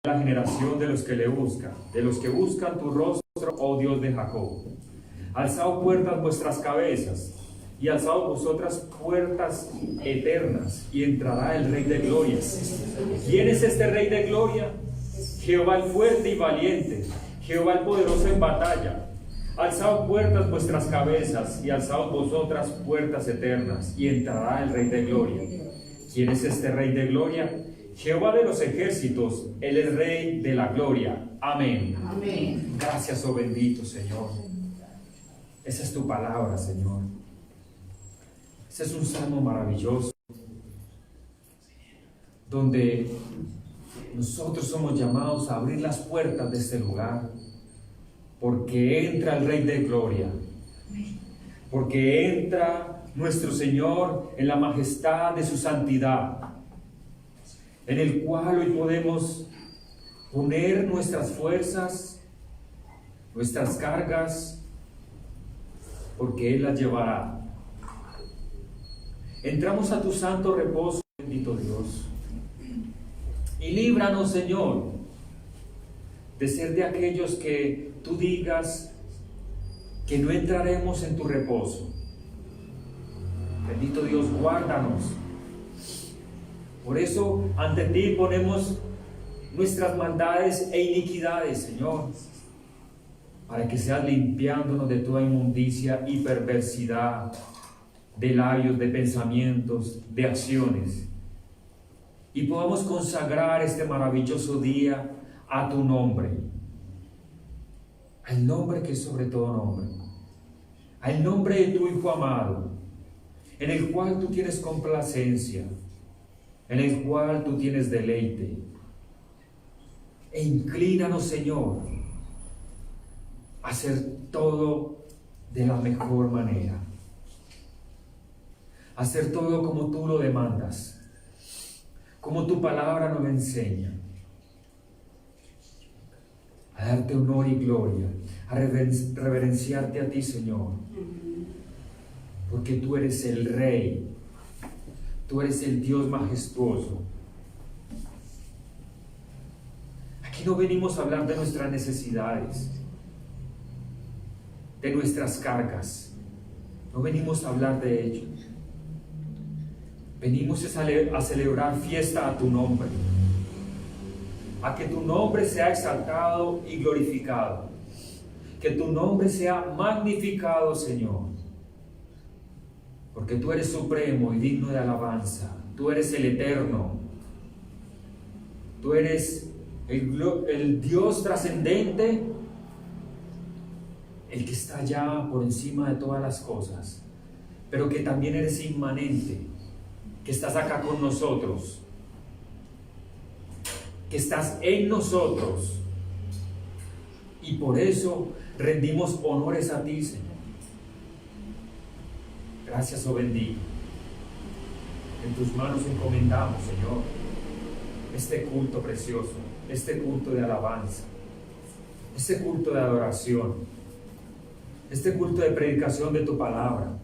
la generación de los que le buscan, de los que buscan tu rostro, oh Dios de Jacob. Alzad puertas vuestras cabezas, y alzad vosotras puertas eternas, y entrará el Rey de Gloria. ¿Quién es este Rey de Gloria? Jehová el fuerte y valiente, Jehová el poderoso en batalla. Alzad puertas vuestras cabezas, y alzad vosotras puertas eternas, y entrará el Rey de Gloria. ¿Quién es este Rey de Gloria? Jehová de los ejércitos, Él es Rey de la gloria. Amén. Amén. Gracias, oh bendito Señor. Esa es tu palabra, Señor. Ese es un salmo maravilloso, donde nosotros somos llamados a abrir las puertas de este lugar, porque entra el Rey de gloria, porque entra nuestro Señor en la majestad de su santidad, en el cual hoy podemos poner nuestras fuerzas, nuestras cargas, porque Él las llevará. Entramos a tu santo reposo, bendito Dios, y líbranos, Señor, de ser de aquellos que tú digas que no entraremos en tu reposo. Bendito Dios, guárdanos. Por eso ante ti ponemos nuestras maldades e iniquidades, Señor, para que seas limpiándonos de toda inmundicia y perversidad, de labios, de pensamientos, de acciones, y podamos consagrar este maravilloso día a tu nombre, al nombre que es sobre todo nombre, al nombre de tu Hijo amado, en el cual tú tienes complacencia, en el cual tú tienes deleite. E inclínanos, Señor, a hacer todo de la mejor manera, a hacer todo como tú lo demandas, como tu palabra nos lo enseña, a darte honor y gloria, a reverenciarte a ti, Señor, porque tú eres el Rey. Tú eres el Dios majestuoso. Aquí no venimos a hablar de nuestras necesidades, de nuestras cargas. No venimos a hablar de ello. Venimos a celebrar fiesta a tu nombre, a que tu nombre sea exaltado y glorificado, que tu nombre sea magnificado, Señor. Porque tú eres supremo y digno de alabanza. Tú eres el eterno. Tú eres el Dios trascendente, el que está allá por encima de todas las cosas, pero que también eres inmanente, que estás acá con nosotros, que estás en nosotros. Y por eso rendimos honores a ti, Señor. Gracias, oh bendito. En tus manos encomendamos, Señor, este culto precioso, este culto de alabanza, este culto de adoración, este culto de predicación de tu palabra,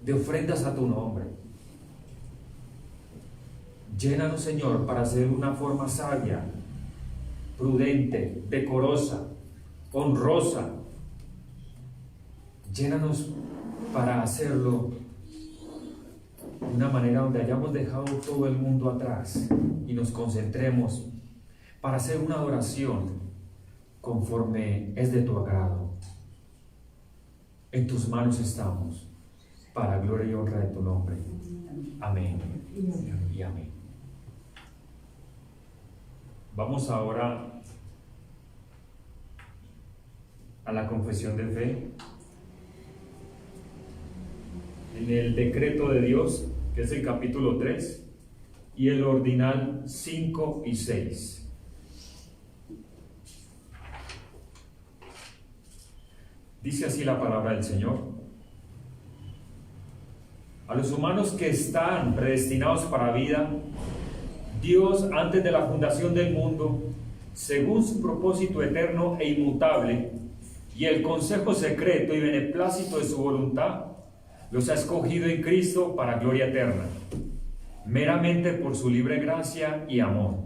de ofrendas a tu nombre. Llénanos, Señor, para hacer una forma sabia, prudente, decorosa, honrosa. Llénanos para hacerlo de una manera donde hayamos dejado todo el mundo atrás y nos concentremos para hacer una adoración conforme es de tu agrado. En tus manos estamos, para gloria y honra de tu nombre. Amén y amén. Vamos ahora a la confesión de fe. En el decreto de Dios, que es el capítulo 3, y el ordinal 5 y 6. Dice así la palabra del Señor: a los humanos que están predestinados para vida, Dios, antes de la fundación del mundo, según su propósito eterno e inmutable, y el consejo secreto y beneplácito de su voluntad, los ha escogido en Cristo para gloria eterna, meramente por su libre gracia y amor,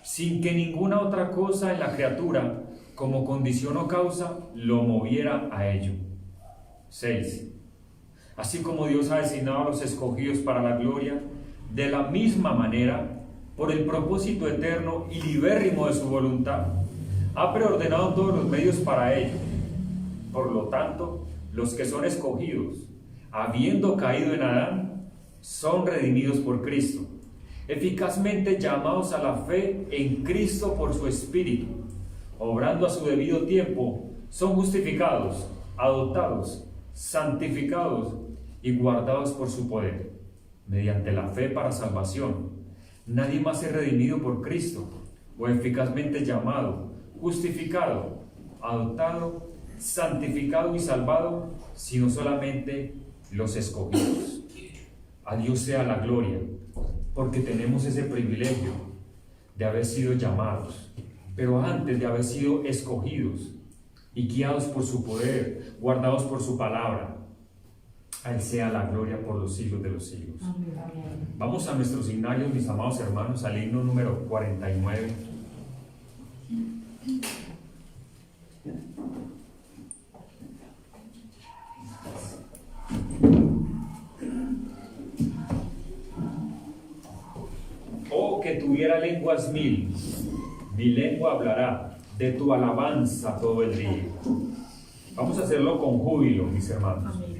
sin que ninguna otra cosa en la criatura, como condición o causa, lo moviera a ello. 6. Así como Dios ha designado a los escogidos para la gloria, de la misma manera, por el propósito eterno y libérrimo de su voluntad, ha preordenado todos los medios para ello. Por lo tanto, los que son escogidos, habiendo caído en Adán, son redimidos por Cristo, eficazmente llamados a la fe en Cristo por su Espíritu, obrando a su debido tiempo, son justificados, adoptados, santificados y guardados por su poder, mediante la fe para salvación. Nadie más es redimido por Cristo, o eficazmente llamado, justificado, adoptado, santificado y salvado, sino solamente los escogidos. A Dios sea la gloria, porque tenemos ese privilegio de haber sido llamados, pero antes de haber sido escogidos y guiados por su poder, guardados por su palabra. A Él sea la gloria por los siglos de los siglos. Amén. Vamos a nuestros himnarios, mis amados hermanos, al himno número 49. Oh, que tuviera lenguas mil, mi lengua hablará de tu alabanza todo el día. Vamos a hacerlo con júbilo, mis hermanos. Amén.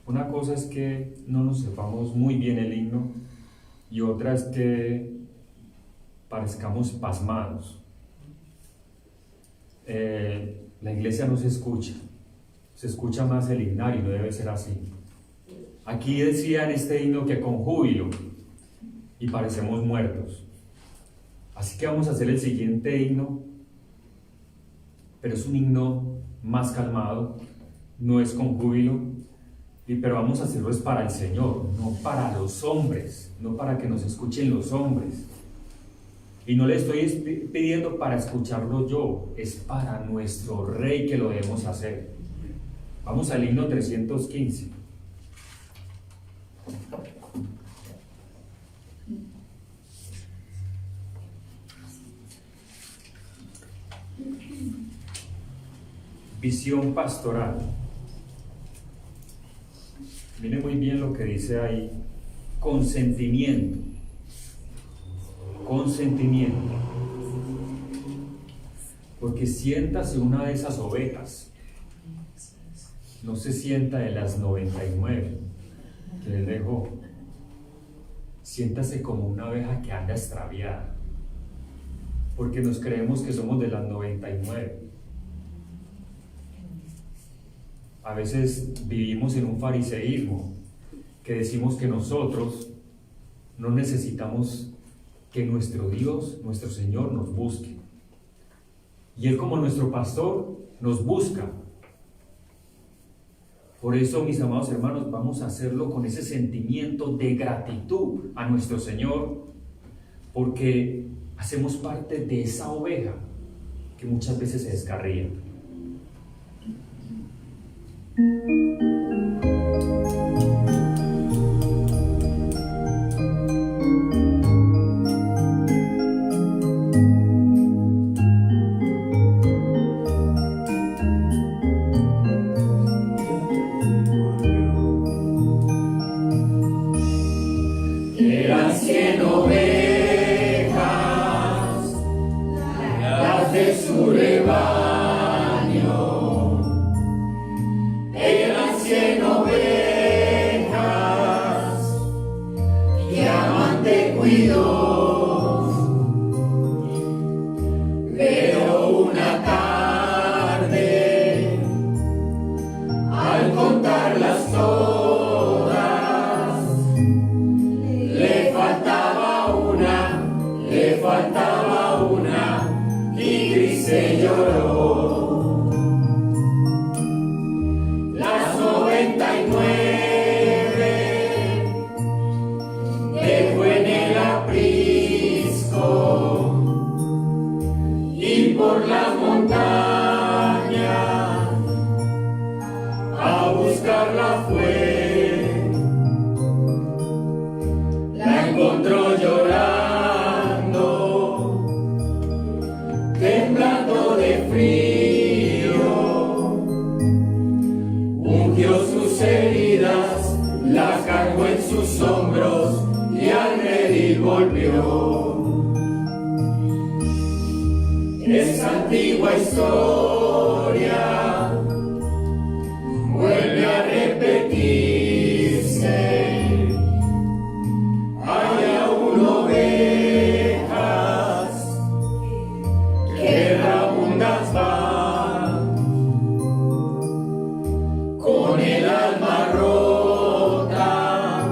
Una cosa es que no nos sepamos muy bien el himno y otra es que parezcamos pasmados. La iglesia no se escucha más el himnario, no debe ser así. Aquí decía en este himno que con júbilo y parecemos muertos. Así que vamos a hacer el siguiente himno, pero es un himno más calmado, no es con júbilo. Pero vamos a hacerlo es para el Señor, no para los hombres, no para que nos escuchen los hombres. Y no le estoy pidiendo para escucharlo yo, es para nuestro Rey que lo debemos hacer. Vamos al himno 315. Visión pastoral. Miren muy bien lo que dice ahí. Consentimiento. Consentimiento. Porque siéntase una de esas ovejas. No se sienta de las 99 que él dejó. Siéntase como una oveja que anda extraviada. Porque nos creemos que somos de las 99. A veces vivimos en un fariseísmo que decimos que nosotros no necesitamos que nuestro Dios, nuestro Señor nos busque. Y Él, como nuestro pastor, nos busca. Por eso, mis amados hermanos, vamos a hacerlo con ese sentimiento de gratitud a nuestro Señor, porque hacemos parte de esa oveja que muchas veces se descarría. Eran 100 ovejas, las de su rebaño. Eran 100 ovejas que amante cuidó. Pero una tarde, al contarlas todas, le faltaba una, y Grise lloró. Las 99 dejó en el aprisco, y por la montaña a buscarla fue. La encontró llorando, temblando de frío. Ungió sus heridas, la cargó en sus hombros y al redil volvió. Esa antigua historia vuelve a repetirse. Hay aún ovejas que rabundas van, con el alma rota,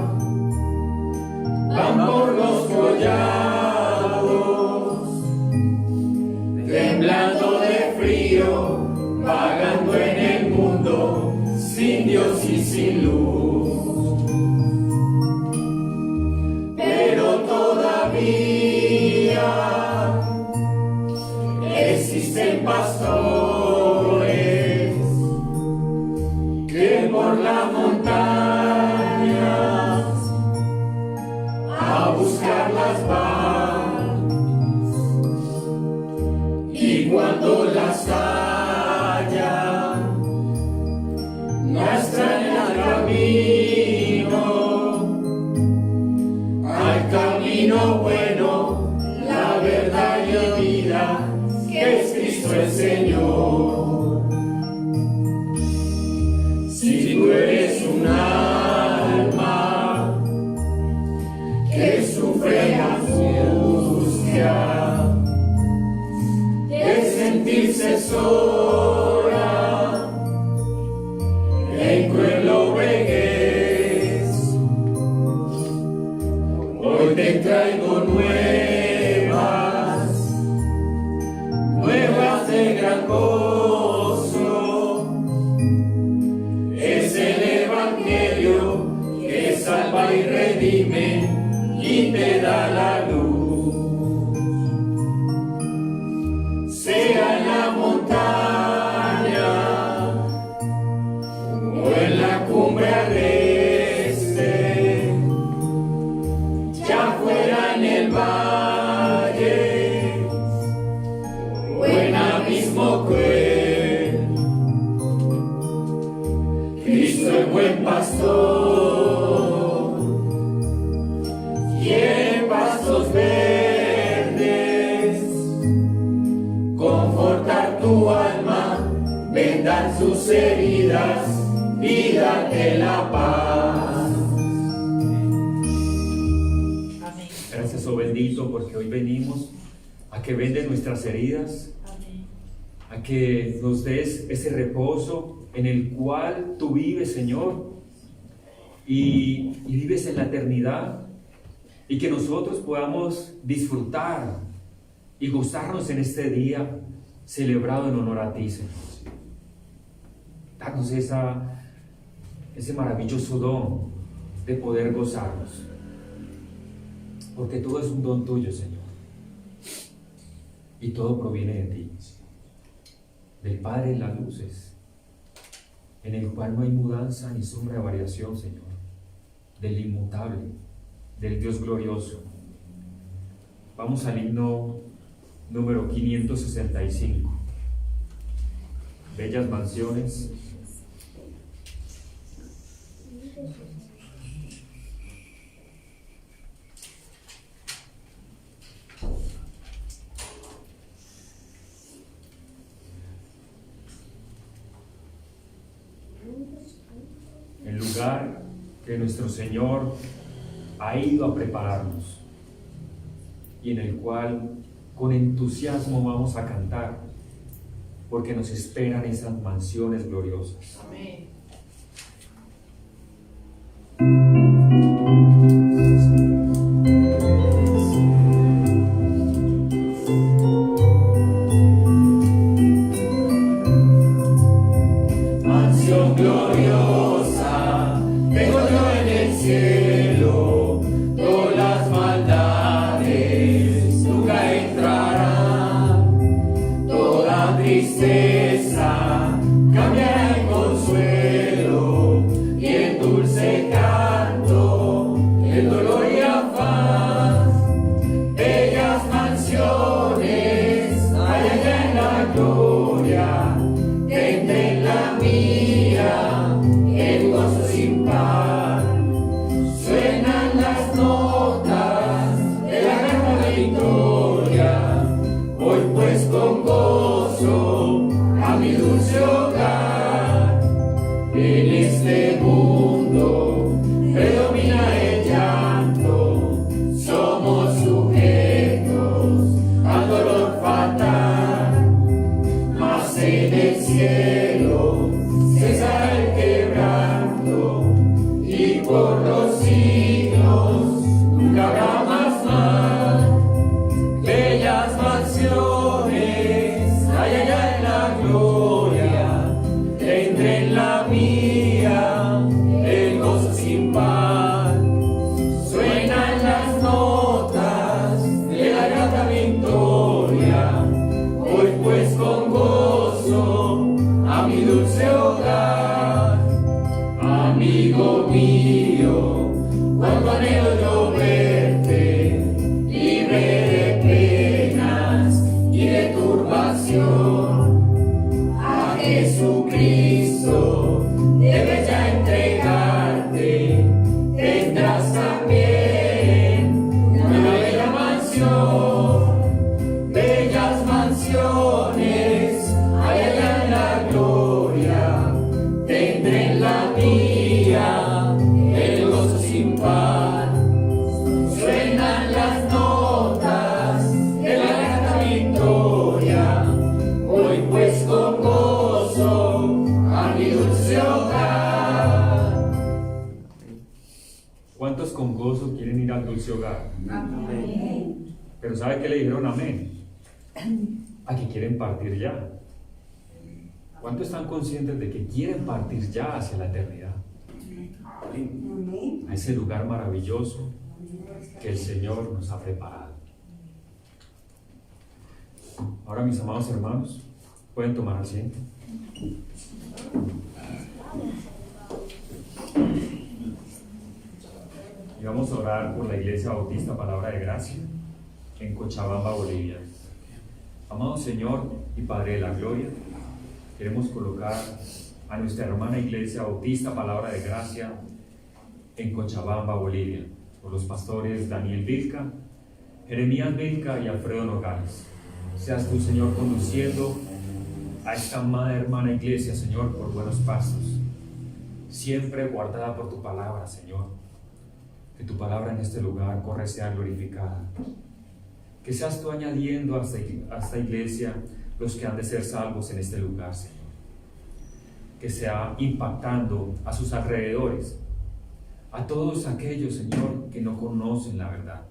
van por los collados, temblando de frío, vagando en el mundo, sin Dios y sin luz. Pero todavía existen pastores que por las montañas a buscarlas van, y cuando las hallan no están en el camino bueno, la verdad y la vida, que es Cristo el Señor. Si tú eres un alma que sufre angustia de sentirse sola en cruel vejez, hoy te traigo nuevas de gran gozo. Es el Evangelio que salva y redime y te da la luz. Sea en la montaña o en la cumbre agreste, ya fuera en el valle o en abismo cruel, Cristo el buen pastor tiene pastos verdes, confortar tu alma, vendar sus heridas y darte la paz. Gracias, oh bendito, porque hoy venimos a que vendes nuestras heridas, a que nos des ese reposo en el cual tú vives, Señor, y vives en la eternidad, y que nosotros podamos disfrutar y gozarnos en este día celebrado en honor a ti, Señor. Danos ese maravilloso don de poder gozarnos, porque todo es un don tuyo, Señor, y todo proviene de ti, del Padre en las luces, en el cual no hay mudanza ni sombra de variación, Señor, del inmutable, del Dios glorioso. Vamos al himno número 565. Bellas mansiones. El lugar que nuestro Señor ha ido a prepararnos y en el cual con entusiasmo vamos a cantar, porque nos esperan esas mansiones gloriosas. Amén. Mansión gloriosa, tengo yo en el cielo, todas las maldades nunca entrarán, toda tristeza cambiará en consuelo y en dulce canto el dolor y afán. Bellas mansiones hay allá en la gloria, tendré la mía, el gozo sin par. Suenan las notas de la gran victoria, voy pues con gozo a mi dulce hogar. En este mundo predomina el llanto, somos sujetos al dolor fatal, mas en el cielo cesará el quebranto y por los siglos nunca habrá más mal. Bellas mansiones hay allá en la gloria, tendré en la mía el gozo sin par. Suenan las notas de la grata victoria, voy pues con gozo a mi dulce hogar. Amigo mío, cuánto anhelo yo verte, libre de penas y de turbación. A Jesucristo debes ya entregarte, tendrás también una bella mansión. Bellas mansiones hay allá en la gloria, tendré en la mía el gozo sin par. Suenan las notas de la grata victoria, voy pues con gozo a mi dulce hogar. ¿Cuántos con gozo quieren ir al dulce hogar? Amén. Pero ¿sabe qué le dijeron amén? A que quieren partir ya. ¿Cuántos están conscientes de que quieren partir ya hacia la eternidad? A ese lugar maravilloso que el Señor nos ha preparado. Ahora, mis amados hermanos, pueden tomar asiento. Y vamos a orar por la Iglesia Bautista Palabra de Gracia en Cochabamba, Bolivia. Amado Señor y Padre de la Gloria, queremos colocar a nuestra hermana Iglesia Bautista Palabra de Gracia en Cochabamba, Bolivia, por los pastores Daniel Vilca, Jeremías Vilca y Alfredo Nogales. Seas tú, Señor, conduciendo a esta amada hermana Iglesia, Señor, por buenos pasos, siempre guardada por tu palabra, Señor. Que tu palabra en este lugar corre sea glorificada. Que seas tú añadiendo a esta iglesia los que han de ser salvos en este lugar, Señor. Que sea impactando a sus alrededores, a todos aquellos, Señor, que no conocen la verdad,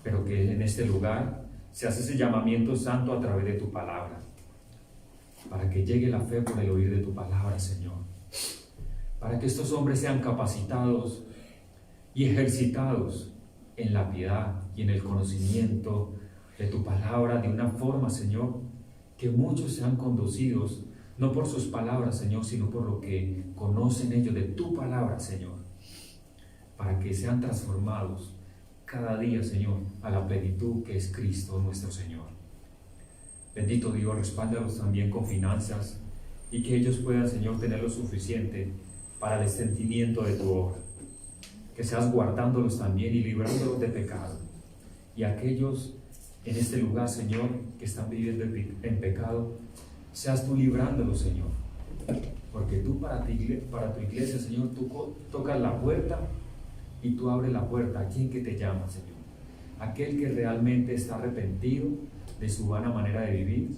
pero que en este lugar se hace ese llamamiento santo a través de tu palabra, para que llegue la fe por el oír de tu palabra, Señor, para que estos hombres sean capacitados y ejercitados en la piedad y en el conocimiento de tu palabra de una forma, Señor, que muchos sean conducidos no por sus palabras, Señor, sino por lo que conocen ellos de tu palabra, Señor, para que sean transformados cada día, Señor, a la plenitud que es Cristo nuestro Señor. Bendito Dios, respáldalos también con finanzas y que ellos puedan, Señor, tener lo suficiente para el extendimiento de tu obra. Que seas guardándolos también y librándolos de pecado. Y aquellos en este lugar, Señor, que están viviendo en pecado, seas tú librándolos, Señor. Porque tú para tu iglesia, Señor, tú tocas la puerta y tú abres la puerta a quien que te llama, Señor. Aquel que realmente está arrepentido de su vana manera de vivir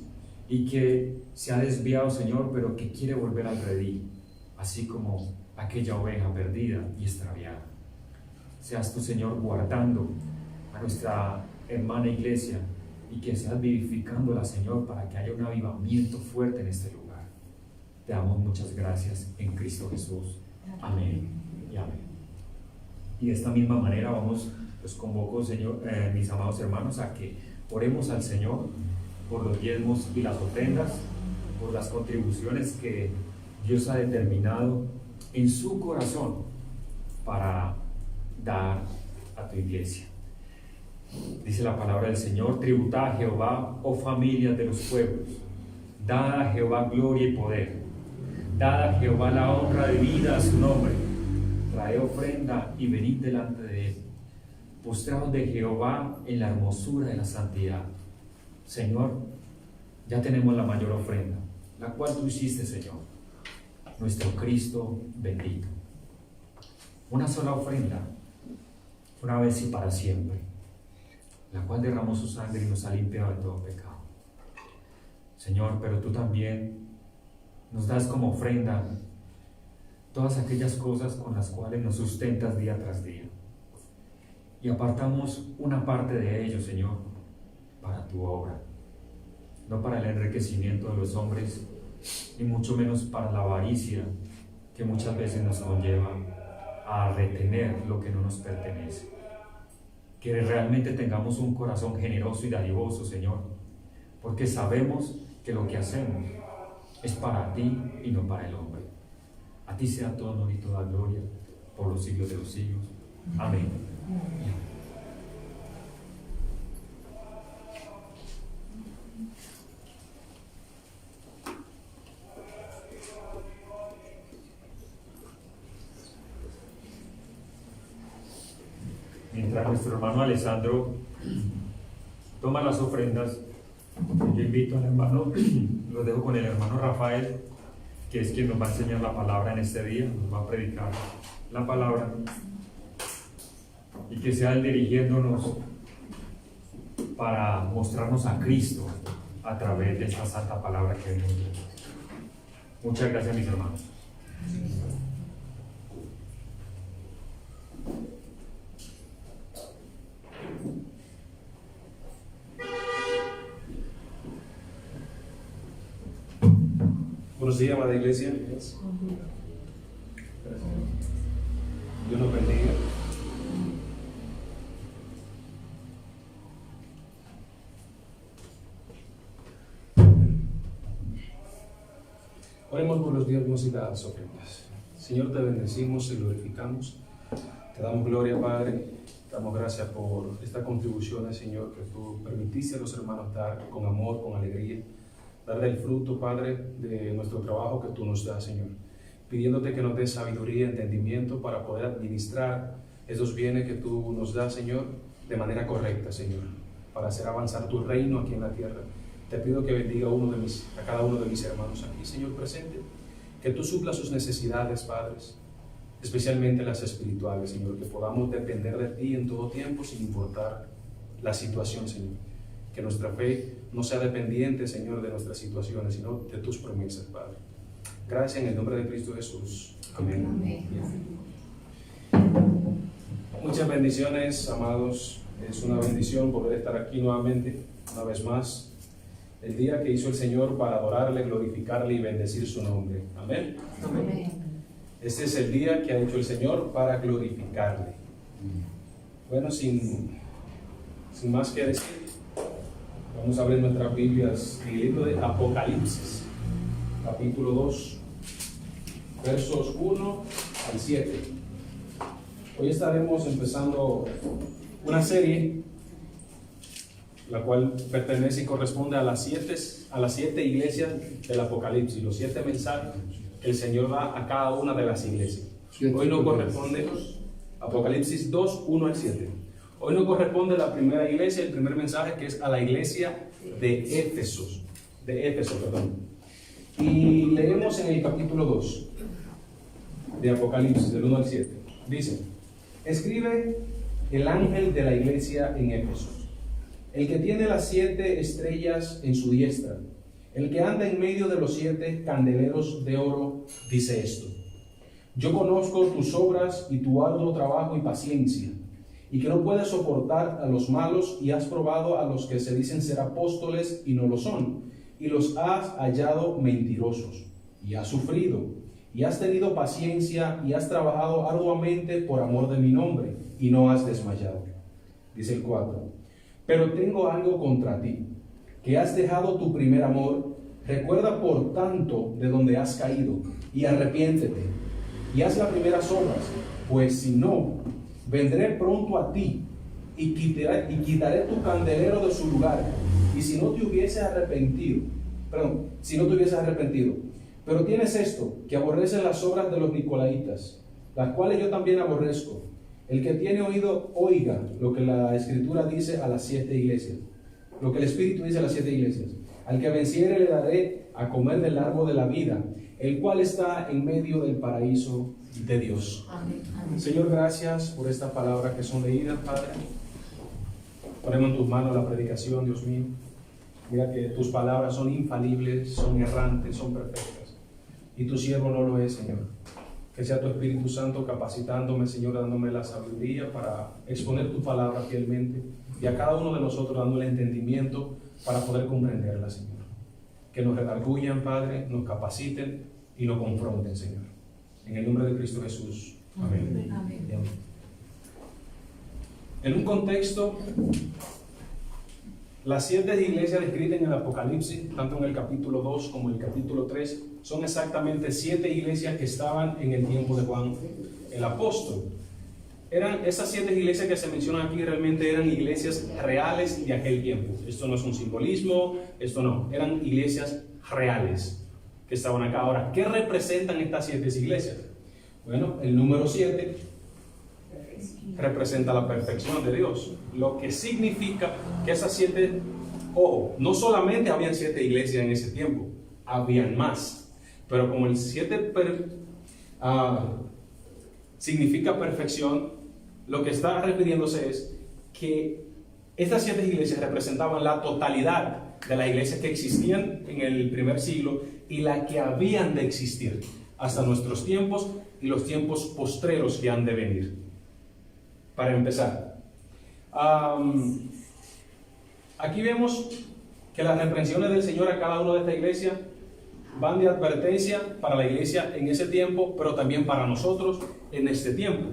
y que se ha desviado, Señor, pero que quiere volver al redil, así como aquella oveja perdida y extraviada. Seas tú, Señor, guardando a nuestra hermana iglesia y que seas vivificándola, Señor, para que haya un avivamiento fuerte en este lugar. Te damos muchas gracias en Cristo Jesús. Amén y amén. Y de esta misma manera los convoco, Señor, mis amados hermanos, a que oremos al Señor por los diezmos y las ofrendas, por las contribuciones que Dios ha determinado en su corazón para dar a tu iglesia. Dice la palabra del Señor: tributad a Jehová, oh familias de los pueblos, dad a Jehová gloria y poder, dad a Jehová la honra debida a su nombre, traed ofrenda y venid delante de él, postraos de Jehová en la hermosura de la santidad. Señor, ya tenemos la mayor ofrenda, la cual tú hiciste, Señor, nuestro Cristo bendito. Una sola ofrenda, una vez y para siempre, la cual derramó su sangre y nos ha limpiado de todo pecado. Señor, pero tú también nos das como ofrenda todas aquellas cosas con las cuales nos sustentas día tras día. Y apartamos una parte de ello, Señor, para tu obra, no para el enriquecimiento de los hombres, ni mucho menos para la avaricia que muchas veces nos conlleva a retener lo que no nos pertenece. Que realmente tengamos un corazón generoso y dadivoso, Señor, porque sabemos que lo que hacemos es para ti y no para el hombre. A ti sea todo honor y toda gloria por los siglos de los siglos. Amén. Mientras nuestro hermano Alessandro toma las ofrendas, yo invito al hermano, lo dejo con el hermano Rafael, que es quien nos va a enseñar la palabra en este día, nos va a predicar la palabra, y que sea él dirigiéndonos para mostrarnos a Cristo a través de esta santa palabra que hemos leído. Muchas gracias, mis hermanos. Buenos días, amada iglesia. Dios nos bendiga. Oremos por los diezmos y las ofrendas. Señor, te bendecimos y glorificamos. Te damos gloria, Padre. Te damos gracias por estas contribuciones, Señor, que tú permitiste a los hermanos dar con amor, con alegría. Darle el fruto, Padre, de nuestro trabajo que tú nos das, Señor. Pidiéndote que nos des sabiduría y entendimiento para poder administrar esos bienes que tú nos das, Señor, de manera correcta, Señor, para hacer avanzar tu reino aquí en la tierra. Te pido que bendiga a cada uno de mis hermanos aquí, Señor, presente. Que tú suplas sus necesidades, Padres, especialmente las espirituales, Señor. Que podamos depender de ti en todo tiempo sin importar la situación, Señor. Que nuestra fe no sea dependiente, Señor, de nuestras situaciones, sino de tus promesas, Padre. Gracias en el nombre de Cristo Jesús. Amén. Amén. Muchas bendiciones, amados. Es una bendición poder estar aquí nuevamente una vez más, el día que hizo el Señor para adorarle, glorificarle y bendecir su nombre. Amén. Amén. Este es el día que ha hecho el Señor para glorificarle. Bueno, sin más que decir, vamos a abrir nuestras Biblias en el libro de Apocalipsis, capítulo 2, versos 1 al 7. Hoy estaremos empezando una serie la cual pertenece y corresponde a las siete iglesias del Apocalipsis, los 7 mensajes que el Señor da a cada una de las iglesias. Hoy no corresponde Apocalipsis 2, 1 al 7. Hoy no corresponde la primera iglesia, el primer mensaje, que es a la iglesia de Éfeso, Y leemos en el capítulo 2 de Apocalipsis, del 1 al 7. Dice: escribe el ángel de la iglesia en Éfeso, el que tiene las 7 estrellas en su diestra, el que anda en medio de los 7 candeleros de oro, dice esto: yo conozco tus obras y tu arduo trabajo y paciencia, y que no puedes soportar a los malos, y has probado a los que se dicen ser apóstoles y no lo son, y los has hallado mentirosos, y has sufrido, y has tenido paciencia, y has trabajado arduamente por amor de mi nombre, y no has desmayado. Dice el 4: pero tengo algo contra ti, que has dejado tu primer amor. Recuerda por tanto de donde has caído, y arrepiéntete, y haz las primeras obras, pues si no, vendré pronto a ti, y quitaré tu candelero de su lugar, y si no te hubieses arrepentido, pero tienes esto, que aborrecen las obras de los nicolaitas, las cuales yo también aborrezco. El que tiene oído, oiga lo que la Escritura dice a las 7 iglesias, lo que el Espíritu dice a las 7 iglesias. Al que venciere le daré a comer del árbol de la vida, el cual está en medio del paraíso de Dios. Amén. Amén. Señor, gracias por estas palabras que son leídas, Padre. Ponemos en tus manos la predicación, Dios mío. Mira que tus palabras son infalibles, son errantes, son perfectas. Y tu siervo no lo es, Señor. Que sea tu Espíritu Santo capacitándome, Señor, dándome la sabiduría para exponer tu palabra fielmente, y a cada uno de nosotros dándole entendimiento para poder comprenderla, Señor. Que nos redarguyan, Padre, nos capaciten y nos confronten, Señor. En el nombre de Cristo Jesús. Amén. Amén. En un contexto, las 7 iglesias descritas en el Apocalipsis, tanto en el capítulo 2 como en el capítulo 3, son exactamente 7 iglesias que estaban en el tiempo de Juan el apóstol. Esas 7 iglesias que se mencionan aquí realmente eran iglesias reales de aquel tiempo. Esto no es un simbolismo, eran iglesias reales que estaban acá. Ahora, ¿qué representan estas 7 iglesias? Bueno, el número 7 representa la perfección de Dios, lo que significa que esas 7, no solamente habían 7 iglesias en ese tiempo, habían más, pero como el 7 significa perfección, lo que está refiriéndose es que estas 7 iglesias representaban la totalidad de las iglesias que existían en el primer siglo y la que habían de existir hasta nuestros tiempos y los tiempos postreros que han de venir. Para empezar, aquí vemos que las reprensiones del Señor a cada uno de esta iglesia van de advertencia para la iglesia en ese tiempo, pero también para nosotros en este tiempo.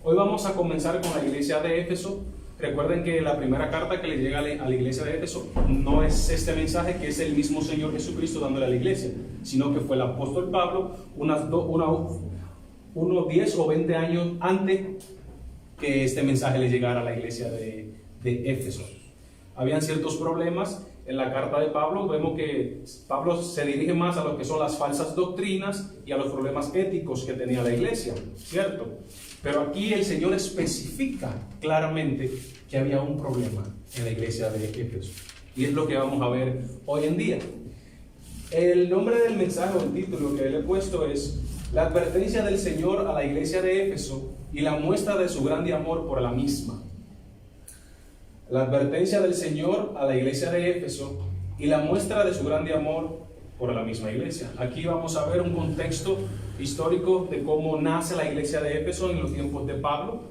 Hoy vamos a comenzar con la iglesia de Éfeso. Recuerden que la primera carta que le llega a la iglesia de Éfeso no es este mensaje que es el mismo Señor Jesucristo dándole a la iglesia, sino que fue el apóstol Pablo unos 10 o 20 años antes que este mensaje le llegara a la iglesia de Éfeso. Habían ciertos problemas en la carta de Pablo. Vemos que Pablo se dirige más a lo que son las falsas doctrinas y a los problemas éticos que tenía la iglesia, ¿cierto? Pero aquí el Señor especifica claramente que había un problema en la iglesia de Éfeso, y es lo que vamos a ver hoy en día. El nombre del mensaje o el título que le he puesto es La advertencia del Señor a la iglesia de Éfeso y la muestra de su grande amor por la misma. La advertencia del Señor a la iglesia de Éfeso y la muestra de su grande amor por la misma iglesia. Aquí vamos a ver un contexto histórico de cómo nace la iglesia de Éfeso en los tiempos de Pablo.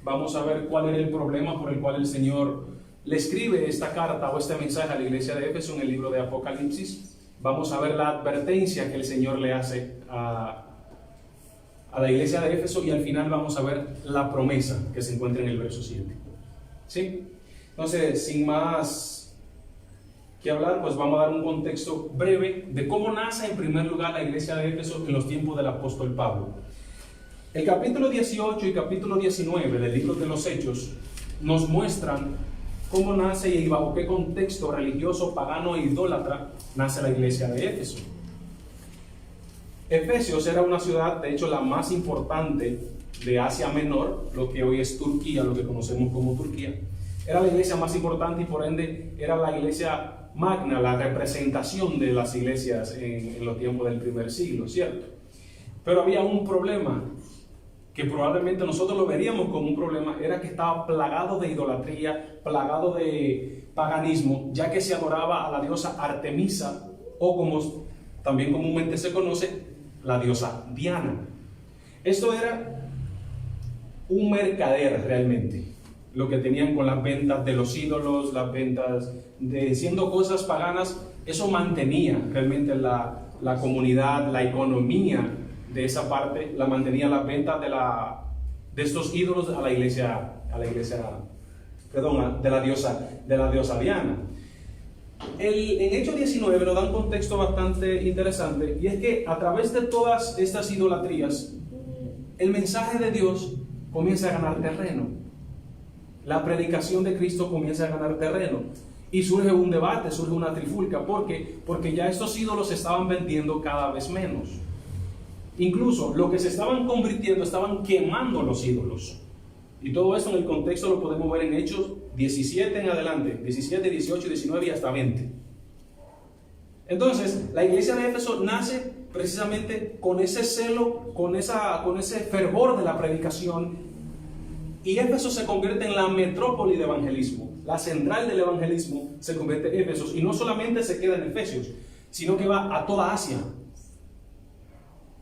Vamos a ver cuál era el problema por el cual el Señor le escribe esta carta o este mensaje a la iglesia de Éfeso en el libro de Apocalipsis, vamos a ver la advertencia que el Señor le hace a la iglesia de Éfeso, y al final vamos a ver la promesa que se encuentra en el verso 7. ¿Sí? Entonces, sin más que hablar, pues vamos a dar un contexto breve de cómo nace en primer lugar la iglesia de Éfeso en los tiempos del apóstol Pablo. El capítulo 18 y capítulo 19 del libro de los Hechos nos muestran cómo nace y bajo qué contexto religioso, pagano e idólatra nace la iglesia de Éfeso. Efesios era una ciudad, de hecho, la más importante de Asia Menor, lo que hoy es Turquía, lo que conocemos como Turquía. Era la iglesia más importante y por ende era la iglesia magna, la representación de las iglesias en los tiempos del primer siglo, ¿cierto? Pero había un problema, que probablemente nosotros lo veríamos como un problema, era que estaba plagado de idolatría, plagado de paganismo, ya que se adoraba a la diosa Artemisa, o como también comúnmente se conoce, la diosa Diana. Esto era un mercader realmente, lo que tenían con las ventas de los ídolos, las ventas de siendo cosas paganas. Eso mantenía realmente la comunidad, la economía de esa parte, la mantenía las ventas de estos ídolos a la iglesia, de la diosa Diana. En Hechos 19 nos da un contexto bastante interesante, y es que a través de todas estas idolatrías, el mensaje de Dios comienza a ganar terreno. La predicación de Cristo comienza a ganar terreno. Y surge un debate, surge una trifulca. ¿Por qué? Porque ya estos ídolos se estaban vendiendo cada vez menos. Incluso lo que se estaban convirtiendo, estaban quemando los ídolos. Y todo esto en el contexto lo podemos ver en Hechos 17 en adelante, 17, 18, 19 y hasta 20. Entonces, la iglesia de Éfeso nace precisamente con ese celo, con ese fervor de la predicación, y Éfeso se convierte en la metrópoli de evangelismo. La central del evangelismo se convierte en Éfeso, y no solamente se queda en Efesios, sino que va a toda Asia.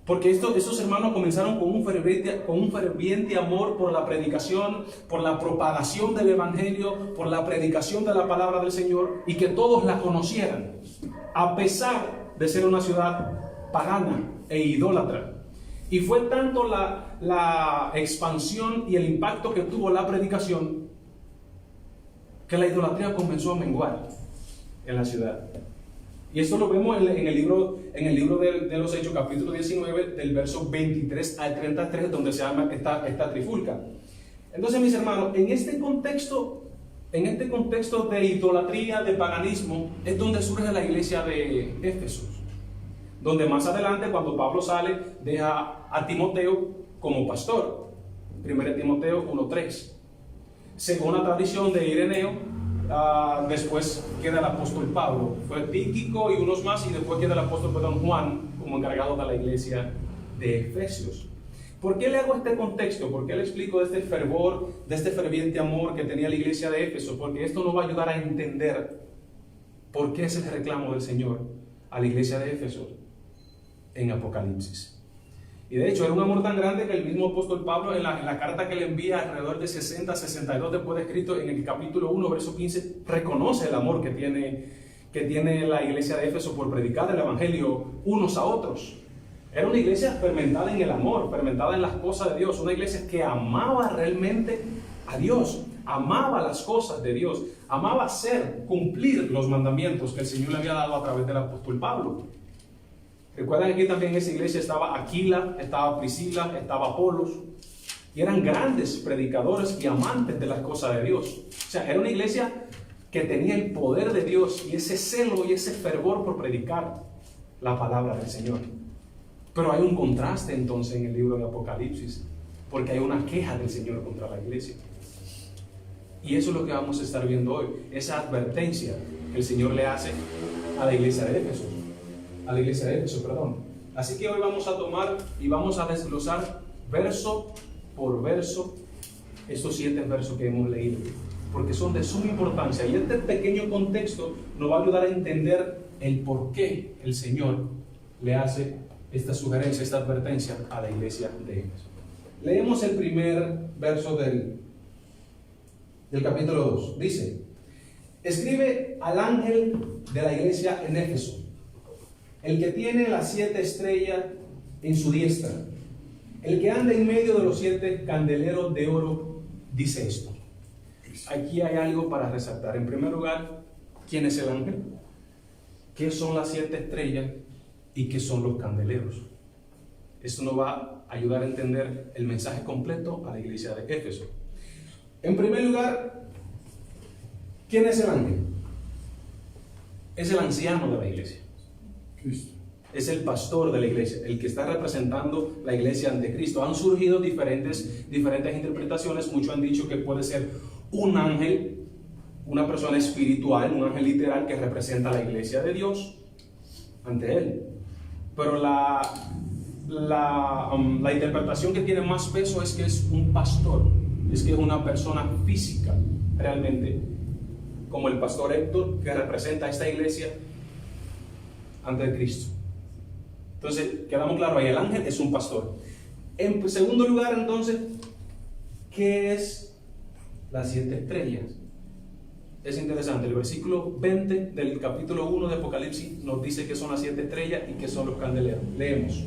Porque estos hermanos comenzaron con un ferviente amor por la predicación, por la propagación del evangelio, por la predicación de la palabra del Señor, y que todos la conocieran, a pesar de ser una ciudad pagana e idólatra. Y fue tanto la expansión y el impacto que tuvo la predicación, que la idolatría comenzó a menguar en la ciudad. Y esto lo vemos en el libro de los Hechos, capítulo 19, del verso 23 al 33, donde se llama esta trifulca. Entonces, mis hermanos, en este contexto de idolatría, de paganismo, es donde surge la iglesia de Éfeso, donde más adelante, cuando Pablo sale, deja a Timoteo como pastor. 1 Timoteo 1:3. Según la tradición de Ireneo, después queda el apóstol Pablo, fue Tíquico y unos más, y después queda el apóstol Juan como encargado de la iglesia de Efesios. ¿Por qué le hago este contexto? ¿Por qué le explico de este fervor, de este ferviente amor que tenía la iglesia de Éfeso? Porque esto nos va a ayudar a entender por qué es el reclamo del Señor a la iglesia de Éfeso en Apocalipsis. Y de hecho era un amor tan grande que el mismo apóstol Pablo en la carta que le envía alrededor de 60-62 después de escrito, en el capítulo 1, verso 15, reconoce el amor que tiene la iglesia de Éfeso por predicar el evangelio unos a otros. Era una iglesia fermentada en el amor, fermentada en las cosas de Dios, una iglesia que amaba realmente a Dios, amaba las cosas de Dios, amaba cumplir los mandamientos que el Señor le había dado a través del apóstol Pablo. Recuerdan que aquí también en esa iglesia estaba Aquila, estaba Priscila, estaba Apolos, y eran grandes predicadores y amantes de las cosas de Dios. O sea, era una iglesia que tenía el poder de Dios y ese celo y ese fervor por predicar la palabra del Señor. Pero hay un contraste entonces en el libro de Apocalipsis, porque hay una queja del Señor contra la iglesia. Y eso es lo que vamos a estar viendo hoy, esa advertencia que el Señor le hace a la iglesia de Éfeso. Así que hoy vamos a tomar y vamos a desglosar verso por verso estos 7 versos que hemos leído, porque son de suma importancia, y este pequeño contexto nos va a ayudar a entender el por qué el Señor le hace esta sugerencia, esta advertencia a la iglesia de Éfeso. Leemos el primer verso del capítulo 2. Dice: Escribe al ángel de la iglesia en Éfeso, el que tiene las 7 estrellas en su diestra, el que anda en medio de los 7 candeleros de oro, dice esto. Aquí hay algo para resaltar. En primer lugar, ¿quién es el ángel? ¿Qué son las 7 estrellas? ¿Y qué son los candeleros? Esto nos va a ayudar a entender el mensaje completo a la iglesia de Éfeso. En primer lugar, ¿quién es el ángel? Es el anciano de la iglesia. Cristo. Es el pastor de la iglesia, el que está representando la iglesia ante Cristo. Han surgido diferentes interpretaciones. Muchos han dicho que puede ser un ángel, una persona espiritual, un ángel literal que representa a la iglesia de Dios ante él. Pero la interpretación que tiene más peso es que es un pastor, es que es una persona física realmente, como el pastor Héctor, que representa a esta iglesia ante Cristo. Entonces, quedamos claros ahí, el ángel es un pastor. En segundo lugar, entonces, ¿qué es las 7 estrellas? Es interesante, el versículo 20 del capítulo 1 de Apocalipsis nos dice que son las 7 estrellas y que son los candeleros. Leemos: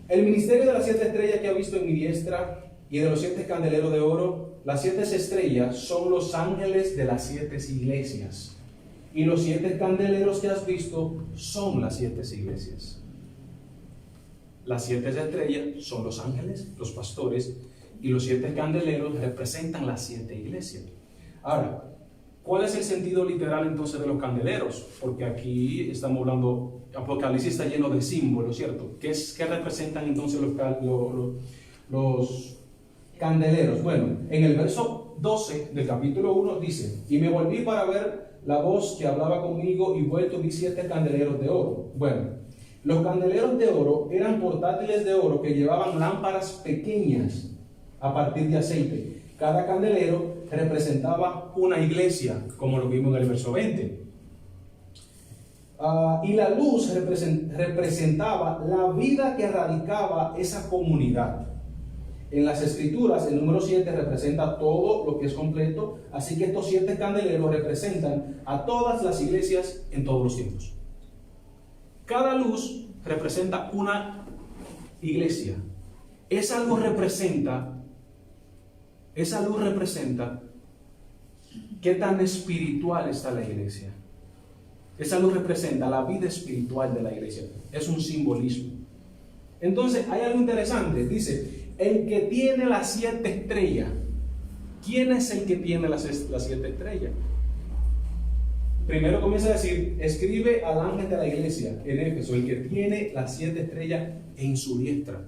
el ministerio de las 7 estrellas que ha visto en mi diestra y de los 7 candeleros de oro, las 7 estrellas son los ángeles de las 7 iglesias, y los 7 candeleros que has visto son las 7 iglesias. Las 7 estrellas son los ángeles, los pastores, y los 7 candeleros representan las 7 iglesias. Ahora, ¿cuál es el sentido literal entonces de los candeleros? Porque aquí estamos hablando, Apocalipsis está lleno de símbolos, ¿cierto? ¿Qué representan entonces los candeleros? Bueno, en el verso 12 del capítulo 1 dice: y me volví para ver la voz que hablaba conmigo, y vuelto vi 7 candeleros de oro. Bueno, los candeleros de oro eran portátiles de oro que llevaban lámparas pequeñas a partir de aceite. Cada candelero representaba una iglesia, como lo vimos en el verso 20. Y la luz representaba la vida que radicaba esa comunidad. En las escrituras, el número 7 representa todo lo que es completo, así que estos 7 candeleros representan a todas las iglesias en todos los tiempos. Cada luz representa una iglesia. Esa luz representa qué tan espiritual está la iglesia. Esa luz representa la vida espiritual de la iglesia. Es un simbolismo. Entonces, hay algo interesante. Dice: el que tiene las 7 estrellas. ¿Quién es el que tiene las 7 estrellas? Primero comienza a decir: escribe al ángel de la iglesia en Éfeso, el que tiene las 7 estrellas en su diestra.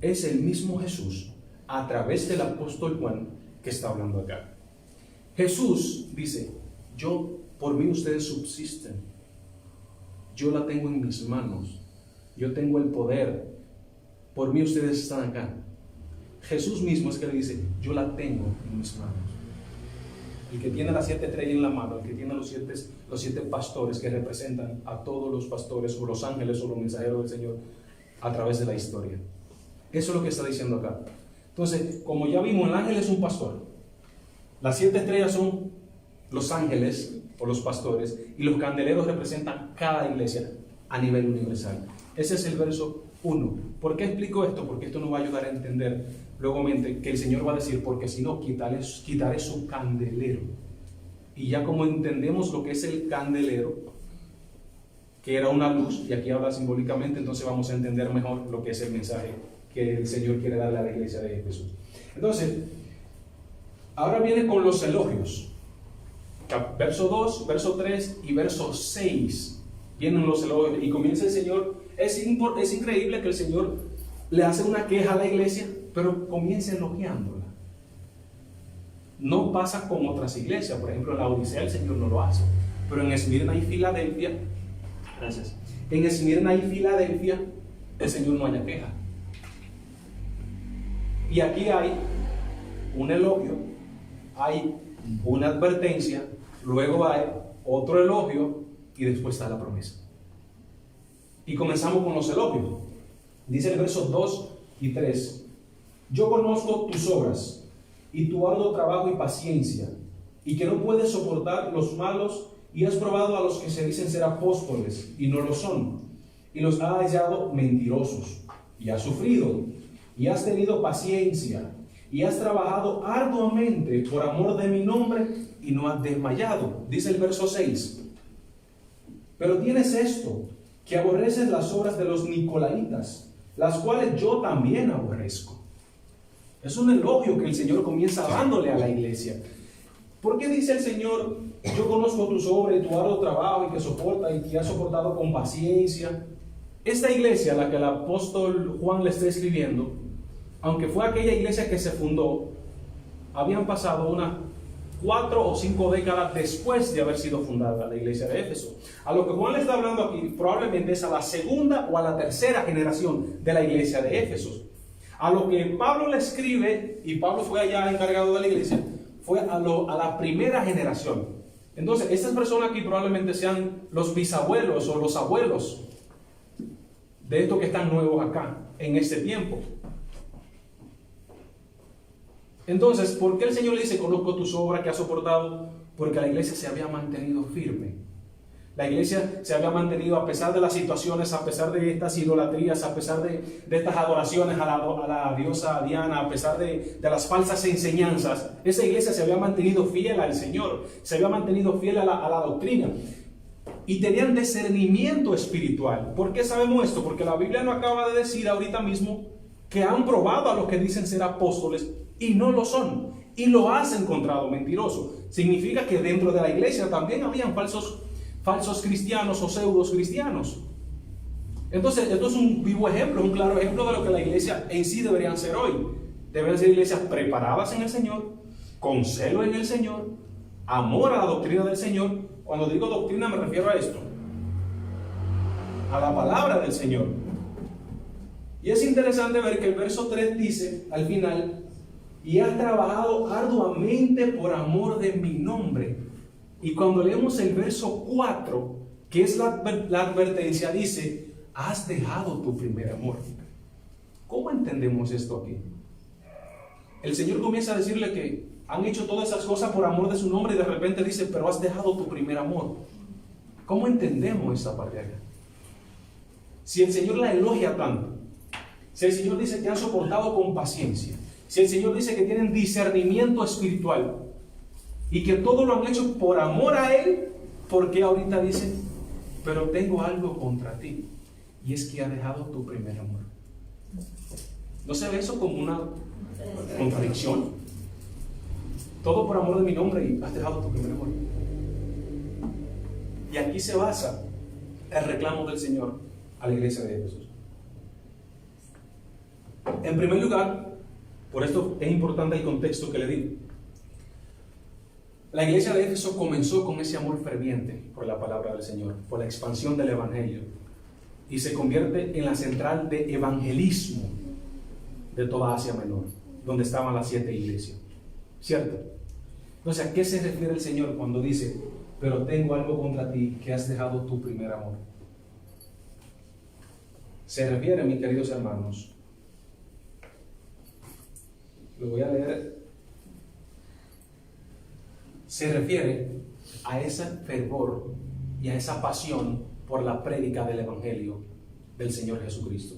Es el mismo Jesús, a través del apóstol Juan, que está hablando acá. Jesús dice: por mí ustedes subsisten. Yo la tengo en mis manos. Yo tengo el poder. Por mí ustedes están acá. Jesús mismo es que le dice: yo la tengo en mis manos. El que tiene las 7 estrellas en la mano, el que tiene los 7 pastores que representan a todos los pastores o los ángeles o los mensajeros del Señor a través de la historia. Eso es lo que está diciendo acá. Entonces, como ya vimos, el ángel es un pastor. Las 7 estrellas son los ángeles o los pastores, y los candeleros representan cada iglesia a nivel universal. Ese es el verso 1. ¿Por qué explico esto? Porque esto nos va a ayudar a entender luego que el Señor va a decir: porque si no, quitaré su candelero. Y ya como entendemos lo que es el candelero, que era una luz, y aquí habla simbólicamente, entonces vamos a entender mejor lo que es el mensaje que el Señor quiere darle a la iglesia de Jesús. Entonces, ahora viene con los elogios. Verso 2, verso 3 y verso 6 vienen los elogios, y comienza el Señor. Es increíble que el Señor le hace una queja a la iglesia, pero comienza elogiándola. No pasa con otras iglesias. Por ejemplo, en la Odisea el Señor no lo hace, pero en Esmirna y Filadelfia, en Esmirna y Filadelfia el Señor no haya queja. Y aquí hay un elogio, hay una advertencia, luego hay otro elogio y después está la promesa. Y comenzamos con los elogios. Dice el verso 2 y 3: yo conozco tus obras y tu arduo trabajo y paciencia, y que no puedes soportar los malos, y has probado a los que se dicen ser apóstoles y no lo son, y los has hallado mentirosos, y has sufrido, y has tenido paciencia, y has trabajado arduamente por amor de mi nombre, y no has desmayado. Dice el verso 6. Pero tienes esto, que aborreces las obras de los nicolaitas, las cuales yo también aborrezco. Es un elogio que el Señor comienza dándole a la iglesia. ¿Por qué dice el Señor, yo conozco tus obras y tu arduo trabajo y que soporta y que has soportado con paciencia? Esta iglesia a la que el apóstol Juan le está escribiendo, aunque fue aquella iglesia que se fundó, habían pasado unas 4 o 5 décadas después de haber sido fundada la iglesia de Éfeso. A lo que Juan le está hablando aquí probablemente es a la segunda o a la tercera generación de la iglesia de Éfeso. A lo que Pablo le escribe, y Pablo fue allá encargado de la iglesia, fue a la primera generación. Entonces, estas personas aquí probablemente sean los bisabuelos o los abuelos de estos que están nuevos acá, en este tiempo. Entonces, ¿por qué el Señor le dice, conozco tus obras que has soportado? Porque la iglesia se había mantenido firme. La iglesia se había mantenido a pesar de las situaciones, a pesar de estas idolatrías, a pesar de estas adoraciones a la diosa Diana, a pesar de las falsas enseñanzas. Esa iglesia se había mantenido fiel al Señor, se había mantenido fiel a la doctrina. Y tenían discernimiento espiritual. ¿Por qué sabemos esto? Porque la Biblia nos acaba de decir ahorita mismo que han probado a los que dicen ser apóstoles y no lo son. Y lo has encontrado mentiroso. Significa que dentro de la iglesia también habían falsos cristianos o pseudos cristianos. Entonces, esto es un vivo ejemplo, un claro ejemplo de lo que la iglesia en sí deberían ser hoy. Deben ser iglesias preparadas en el Señor, con celo en el Señor, amor a la doctrina del Señor. Cuando digo doctrina me refiero a esto, a la palabra del Señor. Y es interesante ver que el verso 3 dice al final, y has trabajado arduamente por amor de mi nombre. Y cuando leemos el verso 4, que es la advertencia, dice, has dejado tu primer amor. ¿Cómo entendemos esto aquí? El Señor comienza a decirle que han hecho todas esas cosas por amor de su nombre y de repente dice, pero has dejado tu primer amor. ¿Cómo entendemos esta parte acá? Si el Señor la elogia tanto, si el Señor dice que han soportado con paciencia, si el Señor dice que tienen discernimiento espiritual y que todo lo han hecho por amor a Él, ¿por qué ahorita dice, pero tengo algo contra ti? Y es que ha dejado tu primer amor. ¿No se ve eso como una contradicción? Todo por amor de mi nombre y has dejado tu primer amor. Y aquí se basa el reclamo del Señor a la iglesia de Éfeso. En primer lugar, por esto es importante el contexto que le di. La iglesia de Éfeso comenzó con ese amor ferviente por la palabra del Señor, por la expansión del evangelio, y se convierte en la central de evangelismo de toda Asia Menor, donde estaban las 7 iglesias. ¿Cierto? Entonces, ¿a qué se refiere el Señor cuando dice, pero tengo algo contra ti, que has dejado tu primer amor? Se refiere, mis queridos hermanos, lo voy a leer. Se refiere a ese fervor y a esa pasión por la prédica del Evangelio del Señor Jesucristo.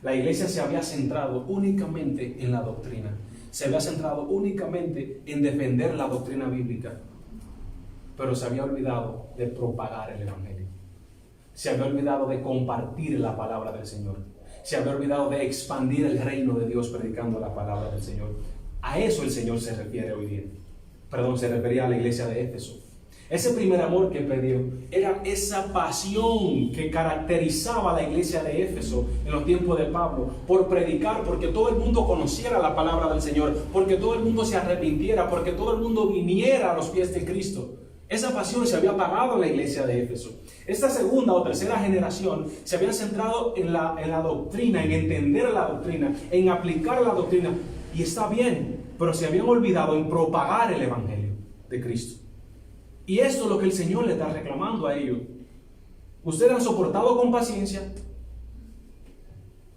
La iglesia se había centrado únicamente en la doctrina, se había centrado únicamente en defender la doctrina bíblica, pero se había olvidado de propagar el Evangelio, se había olvidado de compartir la palabra del Señor, se había olvidado de expandir el reino de Dios predicando la palabra del Señor. A eso el Señor se refiere hoy día. Se refería a la iglesia de Éfeso. Ese primer amor que perdió era esa pasión que caracterizaba a la iglesia de Éfeso en los tiempos de Pablo, por predicar, porque todo el mundo conociera la palabra del Señor, porque todo el mundo se arrepintiera, porque todo el mundo viniera a los pies de Cristo. Esa pasión se había apagado en la iglesia de Éfeso. Esta segunda o tercera generación se había centrado en la doctrina, en entender la doctrina, en aplicar la doctrina. Y está bien, pero se habían olvidado en propagar el Evangelio de Cristo. Y esto es lo que el Señor le está reclamando a ellos. Ustedes han soportado con paciencia.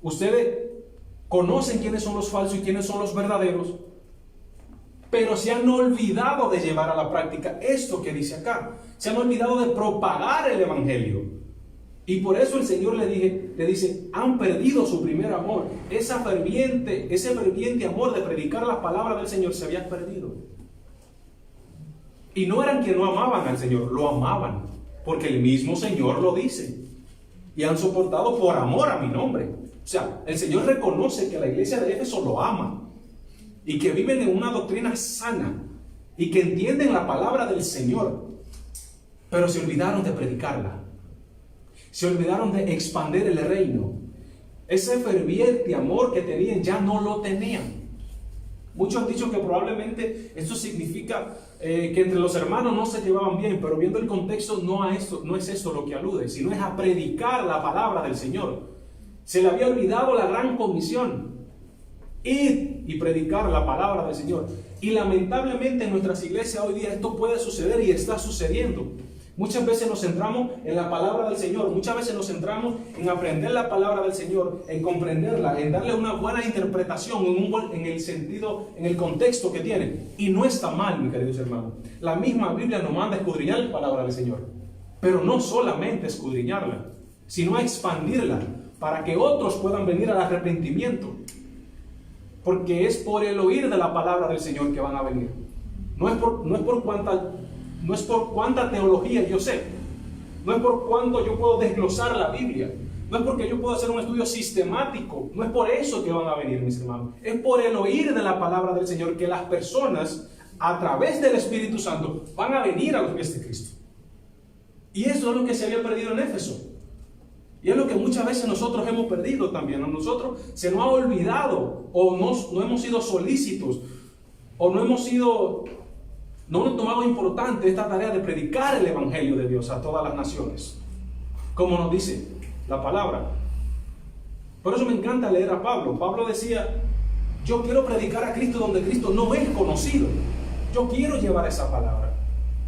Ustedes conocen quiénes son los falsos y quiénes son los verdaderos. pero se han olvidado de llevar a la práctica esto que dice acá. Se han olvidado de propagar el evangelio. Y por eso el Señor le dice, han perdido su primer amor. Ese ferviente amor de predicar la palabra del Señor se había perdido. Y no eran que no amaban al Señor, lo amaban, porque el mismo Señor lo dice. Y han soportado por amor a mi nombre. O sea, el Señor reconoce que la iglesia de Éfeso lo ama y que viven en una doctrina sana y que entienden la palabra del Señor, pero se olvidaron de predicarla. Se olvidaron de expandir el reino. Ese ferviente amor que tenían ya no lo tenían. Muchos han dicho que probablemente esto significa que entre los hermanos no se llevaban bien, pero viendo el contexto no es eso lo que alude, sino es a predicar la palabra del Señor. Se le había olvidado la gran comisión: ir y predicar la palabra del Señor. Y lamentablemente en nuestras iglesias hoy día esto puede suceder y está sucediendo. Muchas veces nos centramos en la palabra del Señor, muchas veces nos centramos en aprender la palabra del Señor, en comprenderla, en darle una buena interpretación en el sentido, en el contexto que tiene. Y no está mal, mis queridos hermanos. La misma Biblia nos manda a escudriñar la palabra del Señor, pero no solamente escudriñarla, sino a expandirla para que otros puedan venir al arrepentimiento. Porque es por el oír de la palabra del Señor que van a venir. No es por cuánta teología yo sé. No es por cuánto yo puedo desglosar la Biblia. No es porque yo puedo hacer un estudio sistemático. No es por eso que van a venir, mis hermanos. Es por el oír de la palabra del Señor que las personas, a través del Espíritu Santo, van a venir a los pies de Cristo. Y eso es lo que se había perdido en Éfeso. Y es lo que muchas veces nosotros hemos perdido también. A nosotros se nos ha olvidado, o no hemos sido solícitos, o no hemos tomado importante esta tarea de predicar el Evangelio de Dios a todas las naciones, como nos dice la palabra. Por eso me encanta leer a Pablo. Pablo decía: yo quiero predicar a Cristo donde Cristo no es conocido. Yo quiero llevar esa palabra.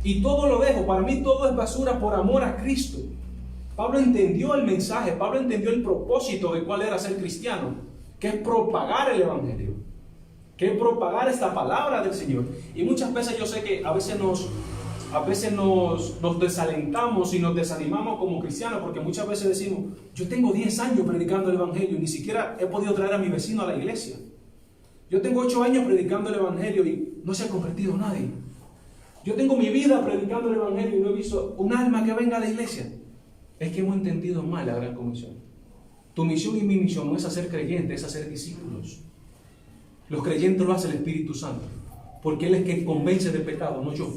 Y todo lo dejo. Para mí todo es basura por amor a Cristo. Pablo entendió el mensaje. Pablo entendió el propósito de cuál era ser cristiano, que es propagar el Evangelio, que es propagar esta palabra del Señor. Y muchas veces yo sé que a veces nos desalentamos y nos desanimamos como cristianos, porque muchas veces decimos: yo tengo 10 años predicando el Evangelio y ni siquiera he podido traer a mi vecino a la iglesia. Yo tengo 8 años predicando el Evangelio y no se ha convertido nadie. Yo tengo mi vida predicando el Evangelio y no he visto un alma que venga a la iglesia. Es que hemos entendido mal la gran comisión. Tu misión y mi misión no es hacer creyentes, es hacer discípulos. Los creyentes lo hace el Espíritu Santo, porque Él es quien convence de pecado, no yo.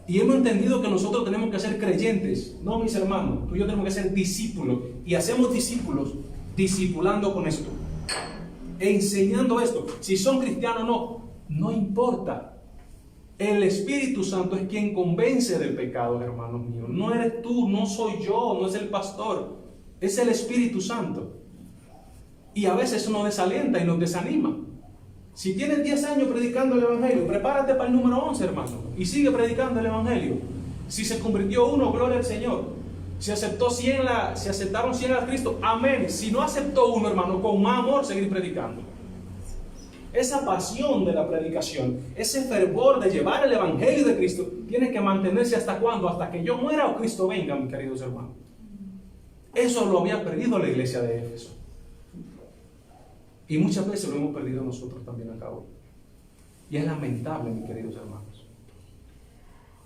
Y hemos entendido que nosotros tenemos que ser creyentes. No, mis hermanos, tú y yo tenemos que ser discípulos. Y hacemos discípulos discipulando con esto, enseñando esto. Si son cristianos o no, no importa. El Espíritu Santo es quien convence del pecado, hermanos míos. No eres tú, no soy yo, no es el pastor. Es el Espíritu Santo. Y a veces eso nos desalienta y nos desanima. Si tienes 10 años predicando el Evangelio, prepárate para el número 11, hermano, y sigue predicando el Evangelio. Si se convirtió uno, gloria al Señor. Si aceptaron 100 a Cristo, amén. Si no aceptó uno, hermano, con más amor seguir predicando. Esa pasión de la predicación, ese fervor de llevar el Evangelio de Cristo, tiene que mantenerse ¿hasta cuándo? Hasta que yo muera o Cristo venga, mis queridos hermanos. Eso lo había perdido la iglesia de Éfeso. Y muchas veces lo hemos perdido nosotros también acá hoy. Y es lamentable, mis queridos hermanos,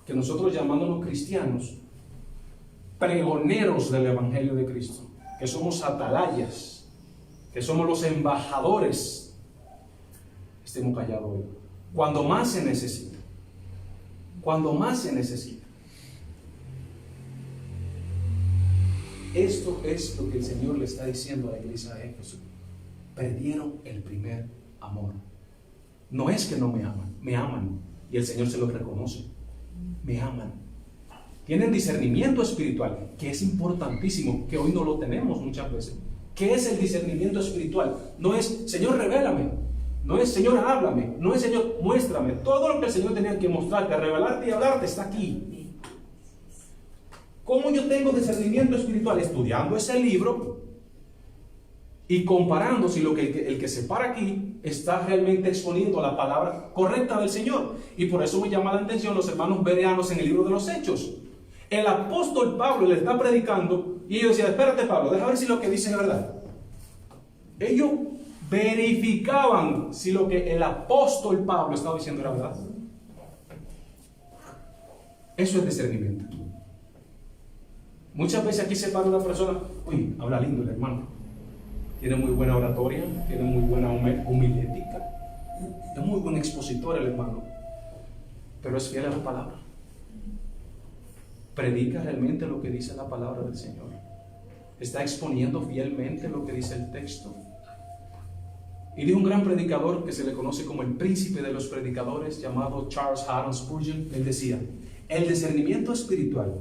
que nosotros, llamándonos cristianos, pregoneros del Evangelio de Cristo, que somos atalayas, que somos los embajadores, estemos callados hoy, cuando más se necesita. Cuando más se necesita. Esto es lo que el Señor le está diciendo a la iglesia de Éfeso. Perdieron el primer amor. No es que no me aman, me aman. Y el Señor se lo reconoce. Me aman. Tienen discernimiento espiritual, que es importantísimo, que hoy no lo tenemos muchas veces. ¿Qué es el discernimiento espiritual? No es: Señor, revélame. No es: Señor, háblame. No es: Señor, muéstrame. Todo lo que el Señor tenía que mostrarte, revelarte y hablarte está aquí. ¿Cómo yo tengo discernimiento espiritual? Estudiando ese libro y comparando si el que se para aquí está realmente exponiendo la palabra correcta del Señor. Y por eso me llama la atención los hermanos bereanos en el libro de los Hechos. El apóstol Pablo le está predicando y ellos decían: espérate, Pablo, deja ver si lo que dice es verdad. Ellos verificaban si lo que el apóstol Pablo estaba diciendo era verdad. Eso es discernimiento. Muchas veces aquí se para una persona: uy, habla lindo el hermano, tiene muy buena oratoria, tiene muy buena homilética, es muy buen expositor el hermano, pero es fiel a la palabra. Predica realmente lo que dice la palabra del Señor. Está exponiendo fielmente lo que dice el texto. Y dijo un gran predicador que se le conoce como el príncipe de los predicadores, llamado Charles Haddon Spurgeon. Él decía: el discernimiento espiritual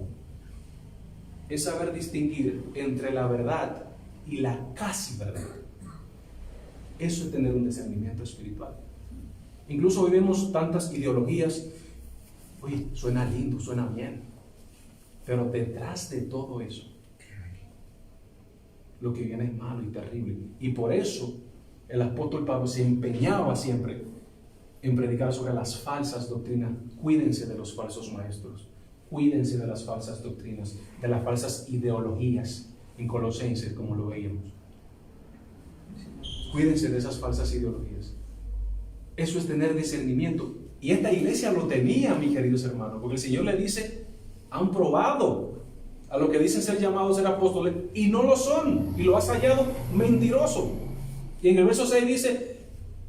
es saber distinguir entre la verdad y la casi verdad. Eso es tener un discernimiento espiritual. Incluso hoy vemos tantas ideologías. Uy, suena lindo, suena bien, pero detrás de todo eso, lo que viene es malo y terrible. Y por eso el apóstol Pablo se empeñaba siempre en predicar sobre las falsas doctrinas. Cuídense de los falsos maestros, cuídense de las falsas doctrinas, de las falsas ideologías. En Colosenses, como lo veíamos, cuídense de esas falsas ideologías. Eso es tener discernimiento. Y esta iglesia lo tenía, mis queridos hermanos, porque el Señor le dice: han probado a lo que dicen ser llamados ser apóstoles y no lo son, y lo has hallado mentiroso. Y en el verso 6 dice: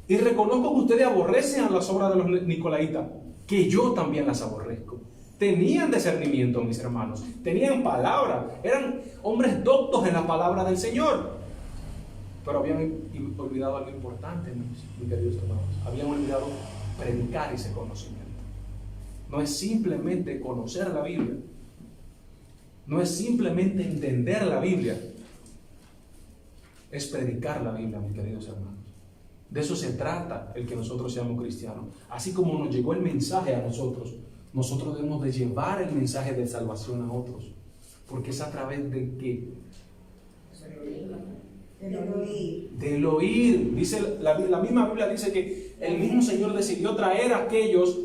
y reconozco que ustedes aborrecen a las obras de los nicolaitas, que yo también las aborrezco. Tenían discernimiento, mis hermanos, tenían palabra, eran hombres doctos en la palabra del Señor, pero habían olvidado algo importante, mis queridos hermanos. Habían olvidado predicar ese conocimiento. No es simplemente conocer la Biblia, no es simplemente entender la Biblia, es predicar la Biblia, mis queridos hermanos. De eso se trata el que nosotros seamos cristianos. Así como nos llegó el mensaje a nosotros, nosotros debemos de llevar el mensaje de salvación a otros, porque es a través de que del oír. Dice la misma Biblia dice que el mismo Señor decidió traer a aquellos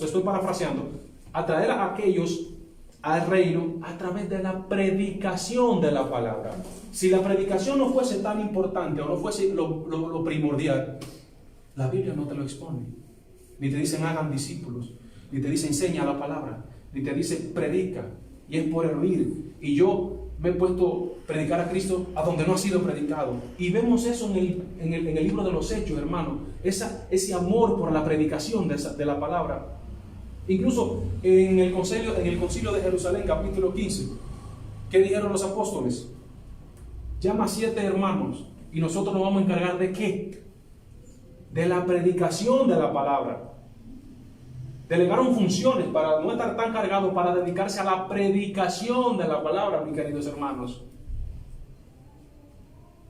estoy parafraseando, a traer a aquellos al reino a través de la predicación de la palabra. Si la predicación no fuese tan importante o no fuese lo primordial, la Biblia no te lo expone. Ni te dicen hagan discípulos, ni te dice enseña la palabra, ni te dice predica, y es por el oír. Y yo me he puesto a predicar a Cristo a donde no ha sido predicado, y vemos eso en el libro de los Hechos, hermano, ese amor por la predicación de la palabra. Incluso en el concilio de Jerusalén, capítulo 15, ¿qué dijeron los apóstoles? Llama a 7 hermanos y nosotros nos vamos a encargar ¿de qué? De la predicación de la palabra. Delegaron funciones para no estar tan cargados, para dedicarse a la predicación de la palabra, mis queridos hermanos.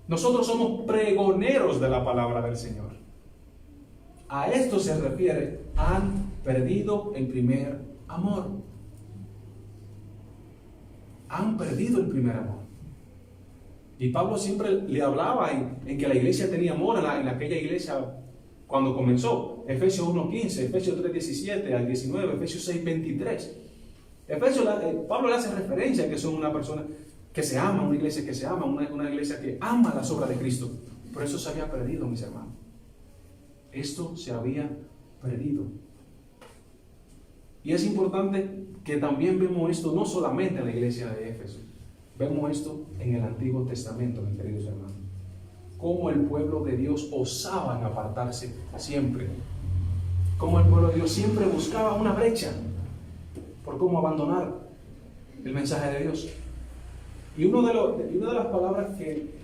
Nosotros somos pregoneros de la palabra del Señor. A esto se refiere: han perdido el primer amor. Han perdido el primer amor. Y Pablo siempre le hablaba en que la iglesia tenía amor en aquella iglesia cuando comenzó. Efesios 1:15, Efesios 3:17 al 19, Efesios 6:23. Pablo le hace referencia a que son una persona que se ama, una iglesia que se ama, una iglesia que ama las obras de Cristo. Pero eso se había perdido, mis hermanos. Esto se había perdido. Y es importante que también vemos esto no solamente en la iglesia de Éfeso, vemos esto en el Antiguo Testamento, mis queridos hermanos. Cómo el pueblo de Dios osaba apartarse siempre. Cómo el pueblo de Dios siempre buscaba una brecha por cómo abandonar el mensaje de Dios. Y una de las palabras que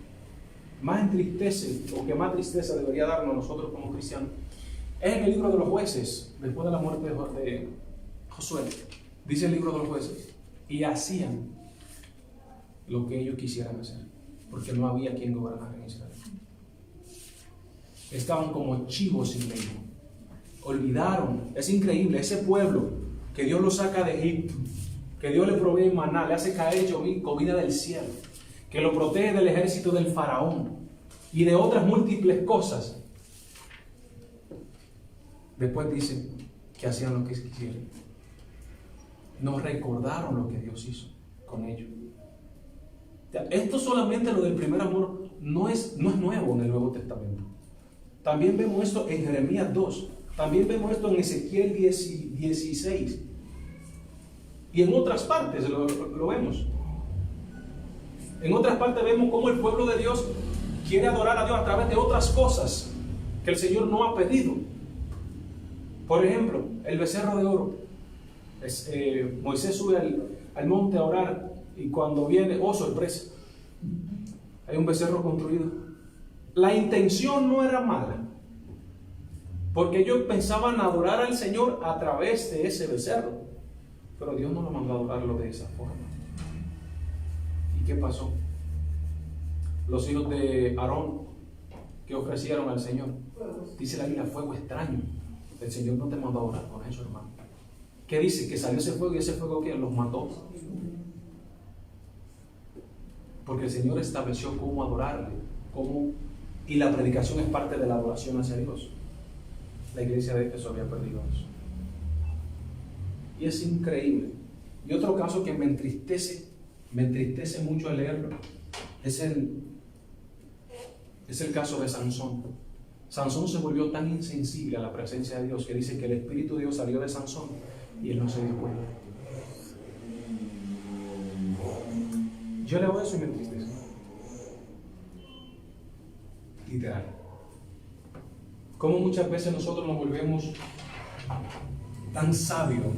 más entristece, o que más tristeza debería darnos nosotros como cristianos, es en el libro de los Jueces, después de la muerte de Josué. Dice el libro de los Jueces: y hacían lo que ellos quisieran hacer, porque no había quien gobernara en Israel. Estaban como chivos sin ley. Olvidaron. Es increíble, ese pueblo que Dios lo saca de Egipto, que Dios le provee maná, le hace caer comida del cielo, que lo protege del ejército del faraón y de otras múltiples cosas. Después dice que hacían lo que quisieran. No recordaron lo que Dios hizo con ellos. Esto solamente, lo del primer amor, no es nuevo en el Nuevo Testamento. También vemos esto en Jeremías 2. También vemos esto en Ezequiel 16. Y en otras partes lo vemos. En otras partes vemos cómo el pueblo de Dios quiere adorar a Dios a través de otras cosas que el Señor no ha pedido. Por ejemplo, el becerro de oro. Moisés sube al monte a orar y cuando viene, oh sorpresa, hay un becerro construido. La intención no era mala, porque ellos pensaban adorar al Señor a través de ese becerro, pero Dios no lo mandó a adorarlo de esa forma. ¿Y qué pasó? Los hijos de Aarón, que ofrecieron al Señor, dice la Biblia, fuego extraño. El Señor no te mandó a orar con eso, hermano. ¿Qué dice? Que salió ese fuego, y ese fuego que los mató. Porque el Señor estableció cómo adorarle, y la predicación es parte de la adoración hacia Dios. La iglesia de Éfeso había perdido eso. Y es increíble. Y otro caso que me entristece mucho al leerlo, es el caso de Sansón. Sansón se volvió tan insensible a la presencia de Dios que dice que el Espíritu de Dios salió de Sansón y él no se dio cuenta. Yo leo eso y me entristece. Literal. Como muchas veces nosotros nos volvemos tan sabios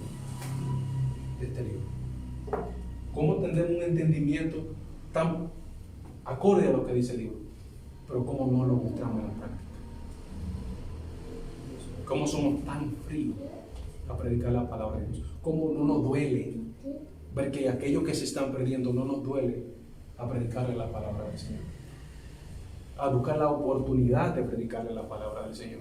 de este libro. Cómo tendremos un entendimiento tan acorde a lo que dice el libro, pero cómo no lo mostramos en la práctica. Cómo somos tan fríos a predicar la palabra de Dios. Cómo no nos duele ver que aquellos que se están perdiendo, no nos duele a predicarle la palabra del Señor, a buscar la oportunidad de predicarle la palabra del Señor,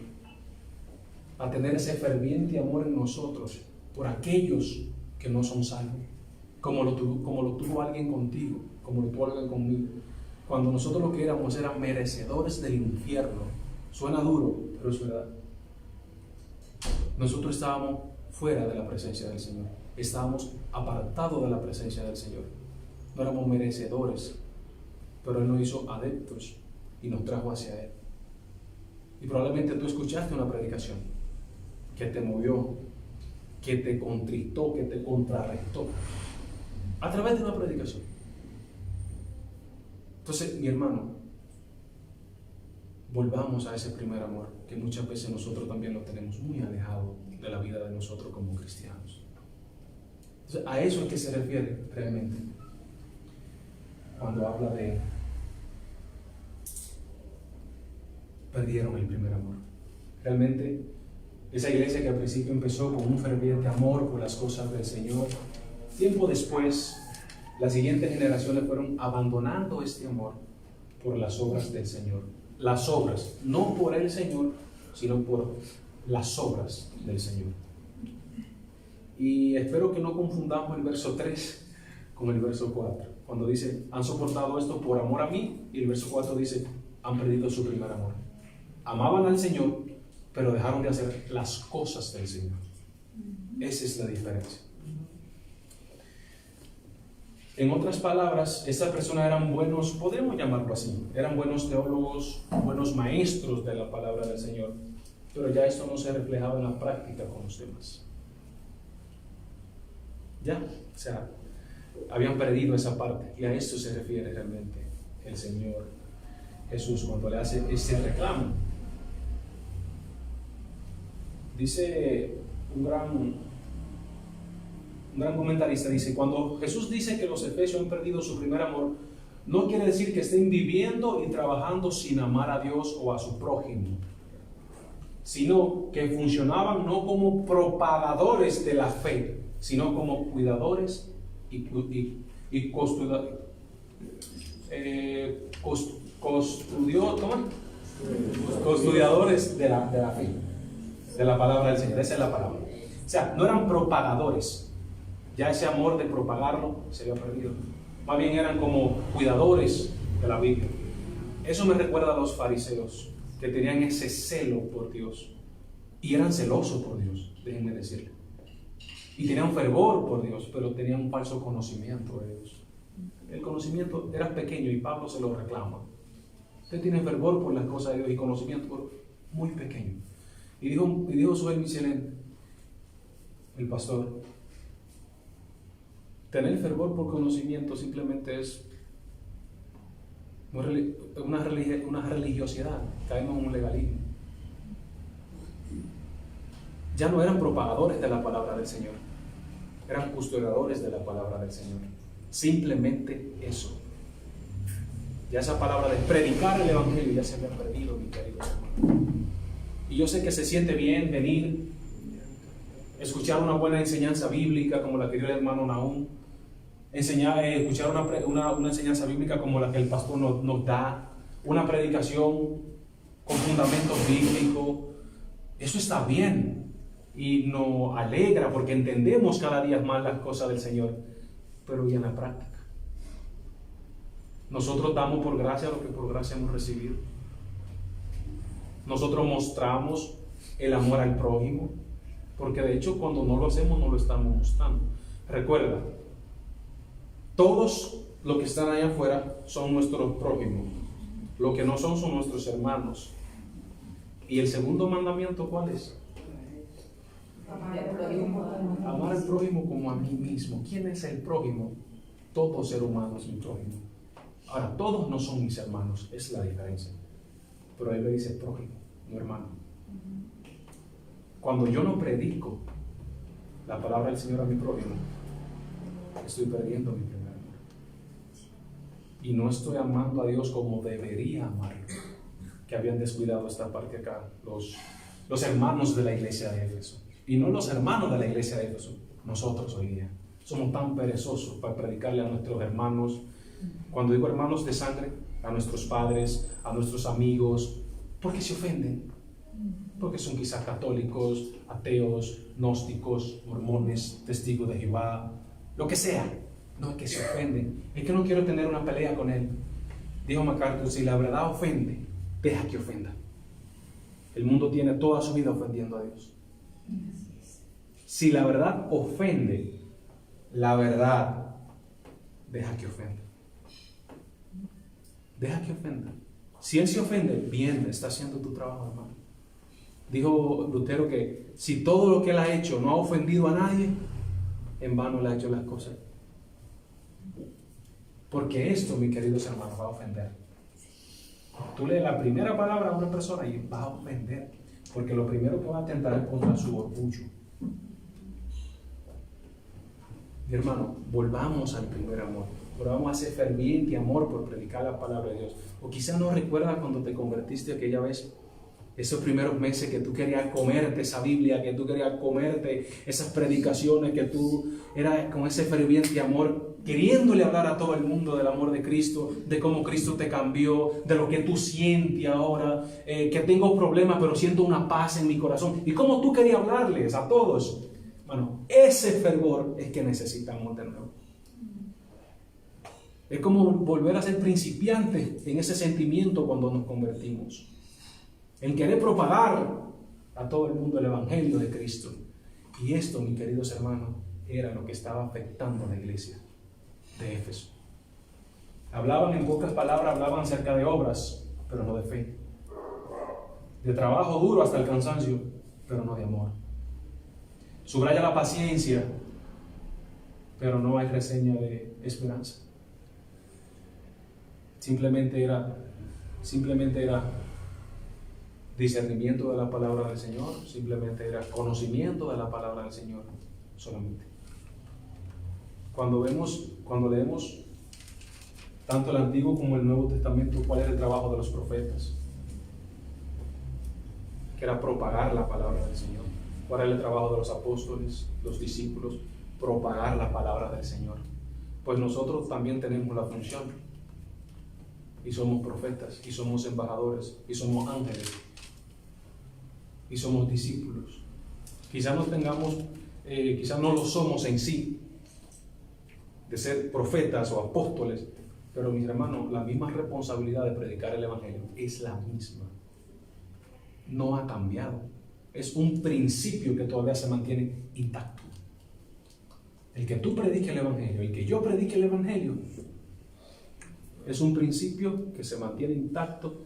a tener ese ferviente amor en nosotros por aquellos que no son salvos, como lo tuvo alguien contigo, como lo tuvo alguien conmigo, cuando nosotros lo que éramos eran merecedores del infierno. Suena duro, pero es verdad. Nosotros estábamos fuera de la presencia del Señor, estábamos apartados de la presencia del Señor, no éramos merecedores, pero Él nos hizo adeptos y nos trajo hacia Él. Y probablemente tú escuchaste una predicación que te movió, que te contristó, que te contrarrestó, a través de una predicación. Entonces, mi hermano, volvamos a ese primer amor, que muchas veces nosotros también lo tenemos muy alejado de la vida de nosotros como cristianos. Entonces, a eso es que se refiere realmente cuando habla de perdieron el primer amor. Realmente, esa iglesia que al principio empezó con un ferviente amor por las cosas del Señor, tiempo después, las siguientes generaciones fueron abandonando este amor por las obras del Señor. Las obras, no por el Señor, sino por las obras del Señor. Y espero que no confundamos el verso 3 con el verso 4, cuando dice, han soportado esto por amor a mí, y el verso 4 dice, han perdido su primer amor. Amaban al Señor, pero dejaron de hacer las cosas del Señor. Esa es la diferencia. En otras palabras, estas personas eran buenos, podríamos llamarlo así, eran buenos teólogos, buenos maestros de la palabra del Señor, pero ya esto no se reflejaba en la práctica con los demás. O sea, habían perdido esa parte, y a esto se refiere realmente el Señor Jesús cuando le hace ese reclamo. Dice un gran comentarista, dice, cuando Jesús dice que los efesios han perdido su primer amor, no quiere decir que estén viviendo y trabajando sin amar a Dios o a su prójimo, sino que funcionaban no como propagadores de la fe, sino como cuidadores y custodiadores de la fe, de la palabra del Señor. Esa es la palabra. O sea, no eran propagadores. Ya ese amor de propagarlo se había perdido. más bien eran como cuidadores de la Biblia. Eso me recuerda a los fariseos, que tenían ese celo por Dios, y eran celosos por Dios, déjenme decirle, y tenían fervor por Dios, pero tenían un falso conocimiento de Dios. El conocimiento era pequeño y Pablo se lo reclama. Usted tiene fervor por las cosas de Dios y conocimiento, pero muy pequeño. Y dijo Suel Michelén, el pastor, tener fervor por conocimiento simplemente es una religiosidad. Caemos en un legalismo. Ya no eran propagadores de la palabra del Señor, eran custodiadores de la palabra del Señor. Simplemente eso. Ya esa palabra de predicar el evangelio ya se había perdido, mi querido hermano. Y yo sé que se siente bien venir, escuchar una buena enseñanza bíblica como la que dio el hermano Nahum, escuchar una enseñanza bíblica como la que el pastor nos da, una predicación con fundamentos bíblicos. Eso está bien y nos alegra porque entendemos cada día más las cosas del Señor, pero y en la práctica. Nosotros damos por gracia lo que por gracia hemos recibido. Nosotros mostramos el amor al prójimo, porque de hecho cuando no lo hacemos no lo estamos mostrando. Recuerda, todos los que están allá afuera son nuestros prójimos. Los que no son nuestros hermanos. ¿Y el segundo mandamiento cuál es? Amar al prójimo como a mí mismo. ¿Quién es el prójimo? Todo ser humano es mi prójimo. Ahora, todos no son mis hermanos, es la diferencia. Pero él le dice prójimo, no hermano. Cuando yo no predico la palabra del Señor a mi prójimo, estoy perdiendo mi primer amor. Y no estoy amando a Dios como debería amarlo. Que habían descuidado esta parte acá, los hermanos de la iglesia de Éfeso. Y no los hermanos de la iglesia de Éfeso, nosotros hoy día. Somos tan perezosos para predicarle a nuestros hermanos. Cuando digo hermanos de sangre, a nuestros padres, a nuestros amigos, porque se ofenden, porque son quizás católicos, ateos, gnósticos, mormones, testigos de Jehová, lo que sea. No es que se ofenden, es que no quiero tener una pelea con él. Dijo MacArthur, si la verdad ofende, deja que ofenda. El mundo tiene toda su vida ofendiendo a Dios. Si la verdad ofende, la verdad deja que ofenda. Deja que ofenda. Si él se ofende, bien, está haciendo tu trabajo, hermano. Dijo Lutero que si todo lo que él ha hecho no ha ofendido a nadie, en vano le ha hecho las cosas. Porque esto, mis queridos hermanos, va a ofender. Tú lees la primera palabra a una persona y va a ofender. Porque lo primero que va a atentar es contra su orgullo. Mi hermano, volvamos al primer amor. Volvamos a ese ferviente amor por predicar la palabra de Dios. O quizás no recuerdas cuando te convertiste aquella vez, esos primeros meses que tú querías comerte esa Biblia, que tú querías comerte esas predicaciones, que tú eras con ese ferviente amor, queriéndole hablar a todo el mundo del amor de Cristo, de cómo Cristo te cambió, de lo que tú sientes ahora, que tengo problemas pero siento una paz en mi corazón. Y cómo tú querías hablarles a todos. Bueno, ese fervor es que necesitamos de nuevo. Es como volver a ser principiantes en ese sentimiento cuando nos convertimos. En querer propagar a todo el mundo el Evangelio de Cristo. Y esto, mis queridos hermanos, era lo que estaba afectando a la iglesia de Éfeso. Hablaban en pocas palabras, hablaban acerca de obras, pero no de fe. De trabajo duro hasta el cansancio, pero no de amor. Subraya la paciencia, pero no hay reseña de esperanza. Simplemente era discernimiento de la palabra del Señor, simplemente era conocimiento de la palabra del Señor solamente. Cuando leemos tanto el Antiguo como el Nuevo Testamento, ¿cuál era el trabajo de los profetas? Que era propagar la palabra del Señor. ¿Cuál era el trabajo de los apóstoles, los discípulos? Propagar la palabra del Señor. Pues nosotros también tenemos la función. Y somos profetas, y somos embajadores, y somos ángeles, y somos discípulos. Quizás no lo somos en sí, de ser profetas o apóstoles, pero mis hermanos, la misma responsabilidad de predicar el Evangelio es la misma. No ha cambiado. Es un principio que todavía se mantiene intacto. El que tú prediques el Evangelio, el que yo predique el Evangelio, es un principio que se mantiene intacto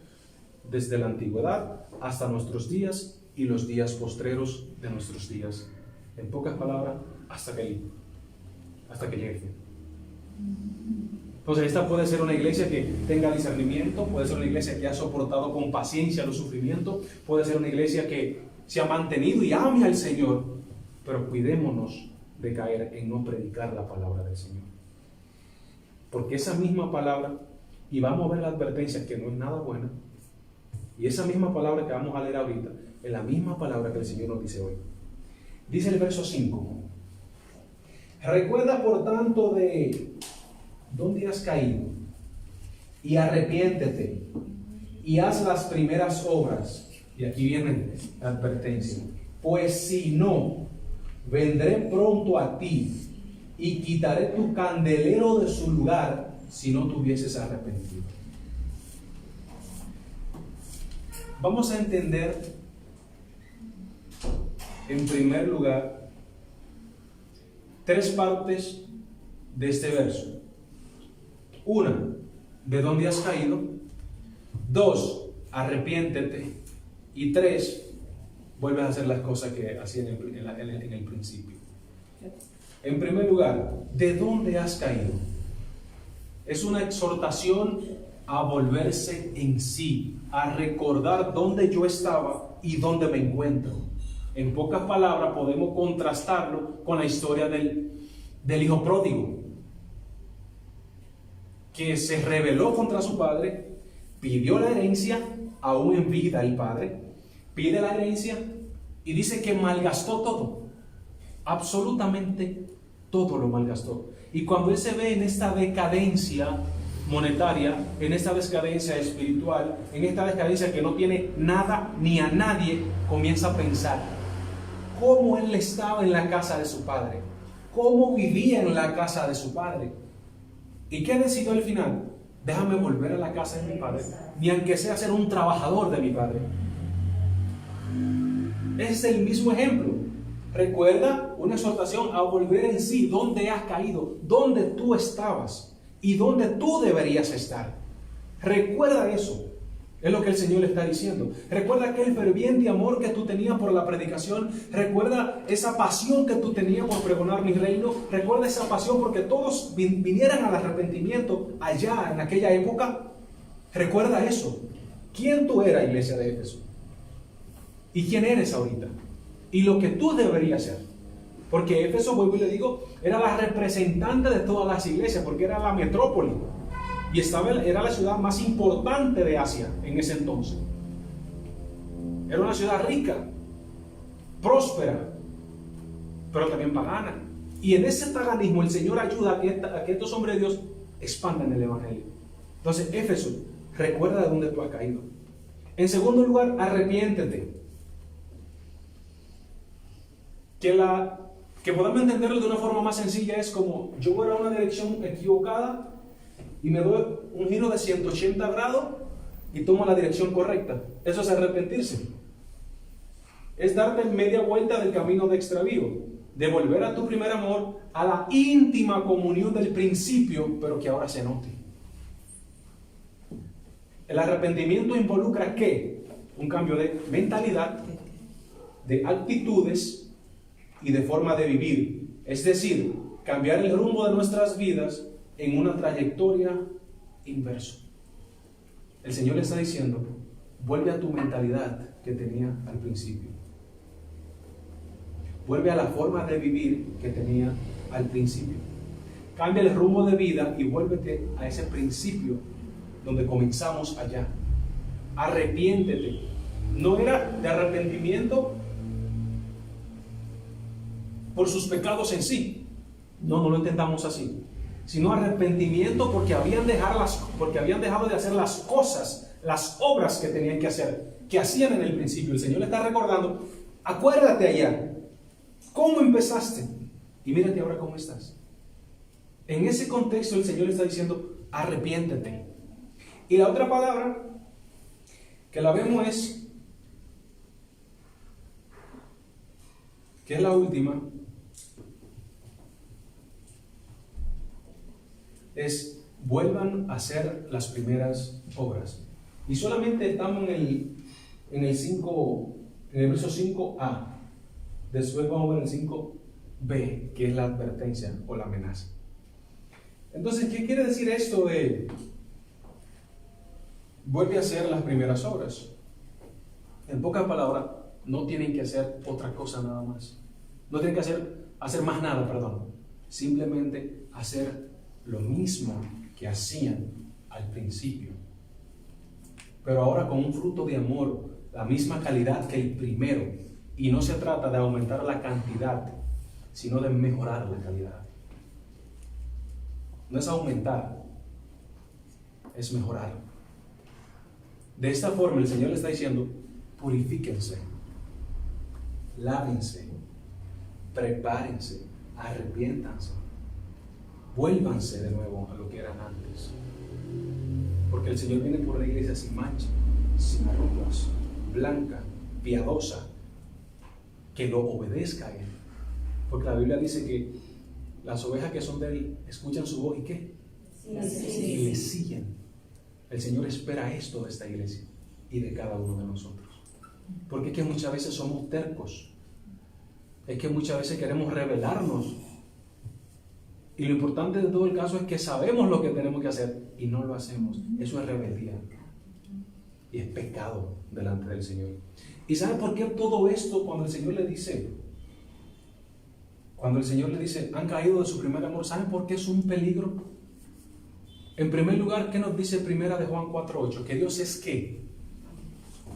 desde la antigüedad hasta nuestros días y los días postreros de nuestros días. En pocas palabras, hasta que llegue el fin. Entonces, esta puede ser una iglesia que tenga discernimiento, puede ser una iglesia que ha soportado con paciencia los sufrimientos, puede ser una iglesia que se ha mantenido y ame al Señor, pero cuidémonos de caer en no predicar la palabra del Señor. Porque esa misma palabra, y vamos a ver la advertencia que no es nada buena, y esa misma palabra que vamos a leer ahorita, es la misma palabra que el Señor nos dice hoy. Dice el verso 5: recuerda por tanto de dónde has caído, y arrepiéntete, y haz las primeras obras. Y aquí viene la advertencia: pues si no, vendré pronto a ti, y quitaré tu candelero de su lugar, si no te hubieses arrepentido. Vamos a entender, en primer lugar, tres partes de este verso. Una, de dónde has caído. Dos, arrepiéntete. Y tres, vuelves a hacer las cosas que hacías en el principio. En primer lugar, ¿de dónde has caído? Es una exhortación a volverse en sí, a recordar dónde yo estaba y dónde me encuentro. En pocas palabras, podemos contrastarlo con la historia del hijo pródigo, que se rebeló contra su padre, pidió la herencia, aún en vida el padre, pide la herencia y dice que malgastó todo, absolutamente todo lo malgastó. Y cuando él se ve en esta decadencia monetaria, en esta decadencia espiritual, en esta decadencia que no tiene nada ni a nadie, comienza a pensar cómo él estaba en la casa de su padre, cómo vivía en la casa de su padre. ¿Y qué decidió al final? Déjame volver a la casa de mi padre, ni aunque sea ser un trabajador de mi padre. Es el mismo ejemplo. Recuerda, una exhortación a volver en sí. ¿Dónde has caído? ¿Dónde tú estabas? ¿Y dónde tú deberías estar? Recuerda eso. Es lo que el Señor le está diciendo. Recuerda aquel ferviente amor que tú tenías por la predicación. Recuerda esa pasión que tú tenías por pregonar mi reino. Recuerda esa pasión porque todos vinieran al arrepentimiento allá en aquella época. Recuerda eso. ¿Quién tú eras, iglesia de Éfeso? ¿Y quién eres ahorita? Y lo que tú deberías ser. Porque Éfeso, vuelvo y le digo, era la representante de todas las iglesias, porque era la metrópoli. Y era la ciudad más importante de Asia en ese entonces. Era una ciudad rica, próspera, pero también pagana. Y en ese paganismo el Señor ayuda a que estos hombres de Dios expandan el Evangelio. Entonces, Éfeso, recuerda de dónde tú has caído. En segundo lugar, arrepiéntete. Que podamos entenderlo de una forma más sencilla es como: yo voy a una dirección equivocada y me doy un giro de 180 grados y tomo la dirección correcta. Eso es arrepentirse. Es darte media vuelta del camino de extravío, de volver a tu primer amor, a la íntima comunión del principio, pero que ahora se note. El arrepentimiento involucra ¿qué? Un cambio de mentalidad, de actitudes y de forma de vivir. Es decir, cambiar el rumbo de nuestras vidas en una trayectoria inversa. El Señor le está diciendo: vuelve a tu mentalidad que tenía al principio. Vuelve a la forma de vivir que tenía al principio. Cambia el rumbo de vida y vuélvete a ese principio donde comenzamos allá. Arrepiéntete. No era de arrepentimiento por sus pecados en sí. No lo entendamos así. Sino arrepentimiento porque habían dejado de hacer las cosas, las obras que tenían que hacer, que hacían en el principio. El Señor le está recordando: acuérdate allá, ¿cómo empezaste? Y mírate ahora cómo estás. En ese contexto el Señor le está diciendo, arrepiéntete. Y la otra palabra que la vemos que es la última, es vuelvan a hacer las primeras obras. Y solamente estamos en el 5, en el verso 5a. Después vamos a ver el 5b, que es la advertencia o la amenaza. Entonces, ¿qué quiere decir esto de vuelve a hacer las primeras obras? En pocas palabras, no tienen que hacer otra cosa nada más. No tienen que hacer más nada, perdón. Simplemente hacer lo mismo que hacían al principio. Pero ahora con un fruto de amor, la misma calidad que el primero. Y no se trata de aumentar la cantidad, sino de mejorar la calidad. No es aumentar, es mejorar. De esta forma el Señor le está diciendo, purifíquense, lávense, prepárense, arrepiéntanse, vuélvanse de nuevo a lo que eran antes. Porque el Señor viene por la iglesia sin mancha, sin arrugas, blanca, piadosa, que lo obedezca a Él. Porque la Biblia dice que las ovejas que son de Él escuchan su voz y ¿qué? Y le siguen. El Señor espera esto de esta iglesia y de cada uno de nosotros. Porque es que muchas veces somos tercos. Es que muchas veces queremos rebelarnos. Y lo importante de todo el caso es que sabemos lo que tenemos que hacer y no lo hacemos. Eso es rebeldía. Y es pecado delante del Señor. ¿Y sabe por qué todo esto cuando el Señor le dice, han caído de su primer amor? ¿Saben por qué es un peligro? En primer lugar, ¿qué nos dice primera de Juan 4:8? Que Dios es ¿qué?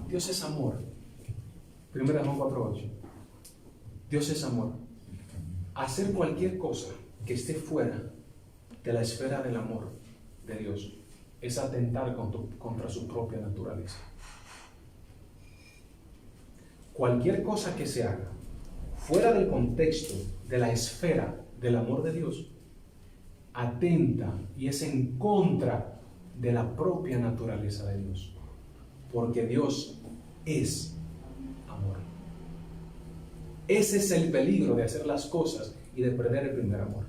Dios es amor. Primera de Juan 4:8. Dios es amor. Hacer cualquier cosa que esté fuera de la esfera del amor de Dios es atentar contra su propia naturaleza. Cualquier cosa que se haga fuera del contexto de la esfera del amor de Dios atenta y es en contra de la propia naturaleza de Dios, porque Dios es amor. Ese es el peligro de hacer las cosas y de perder el primer amor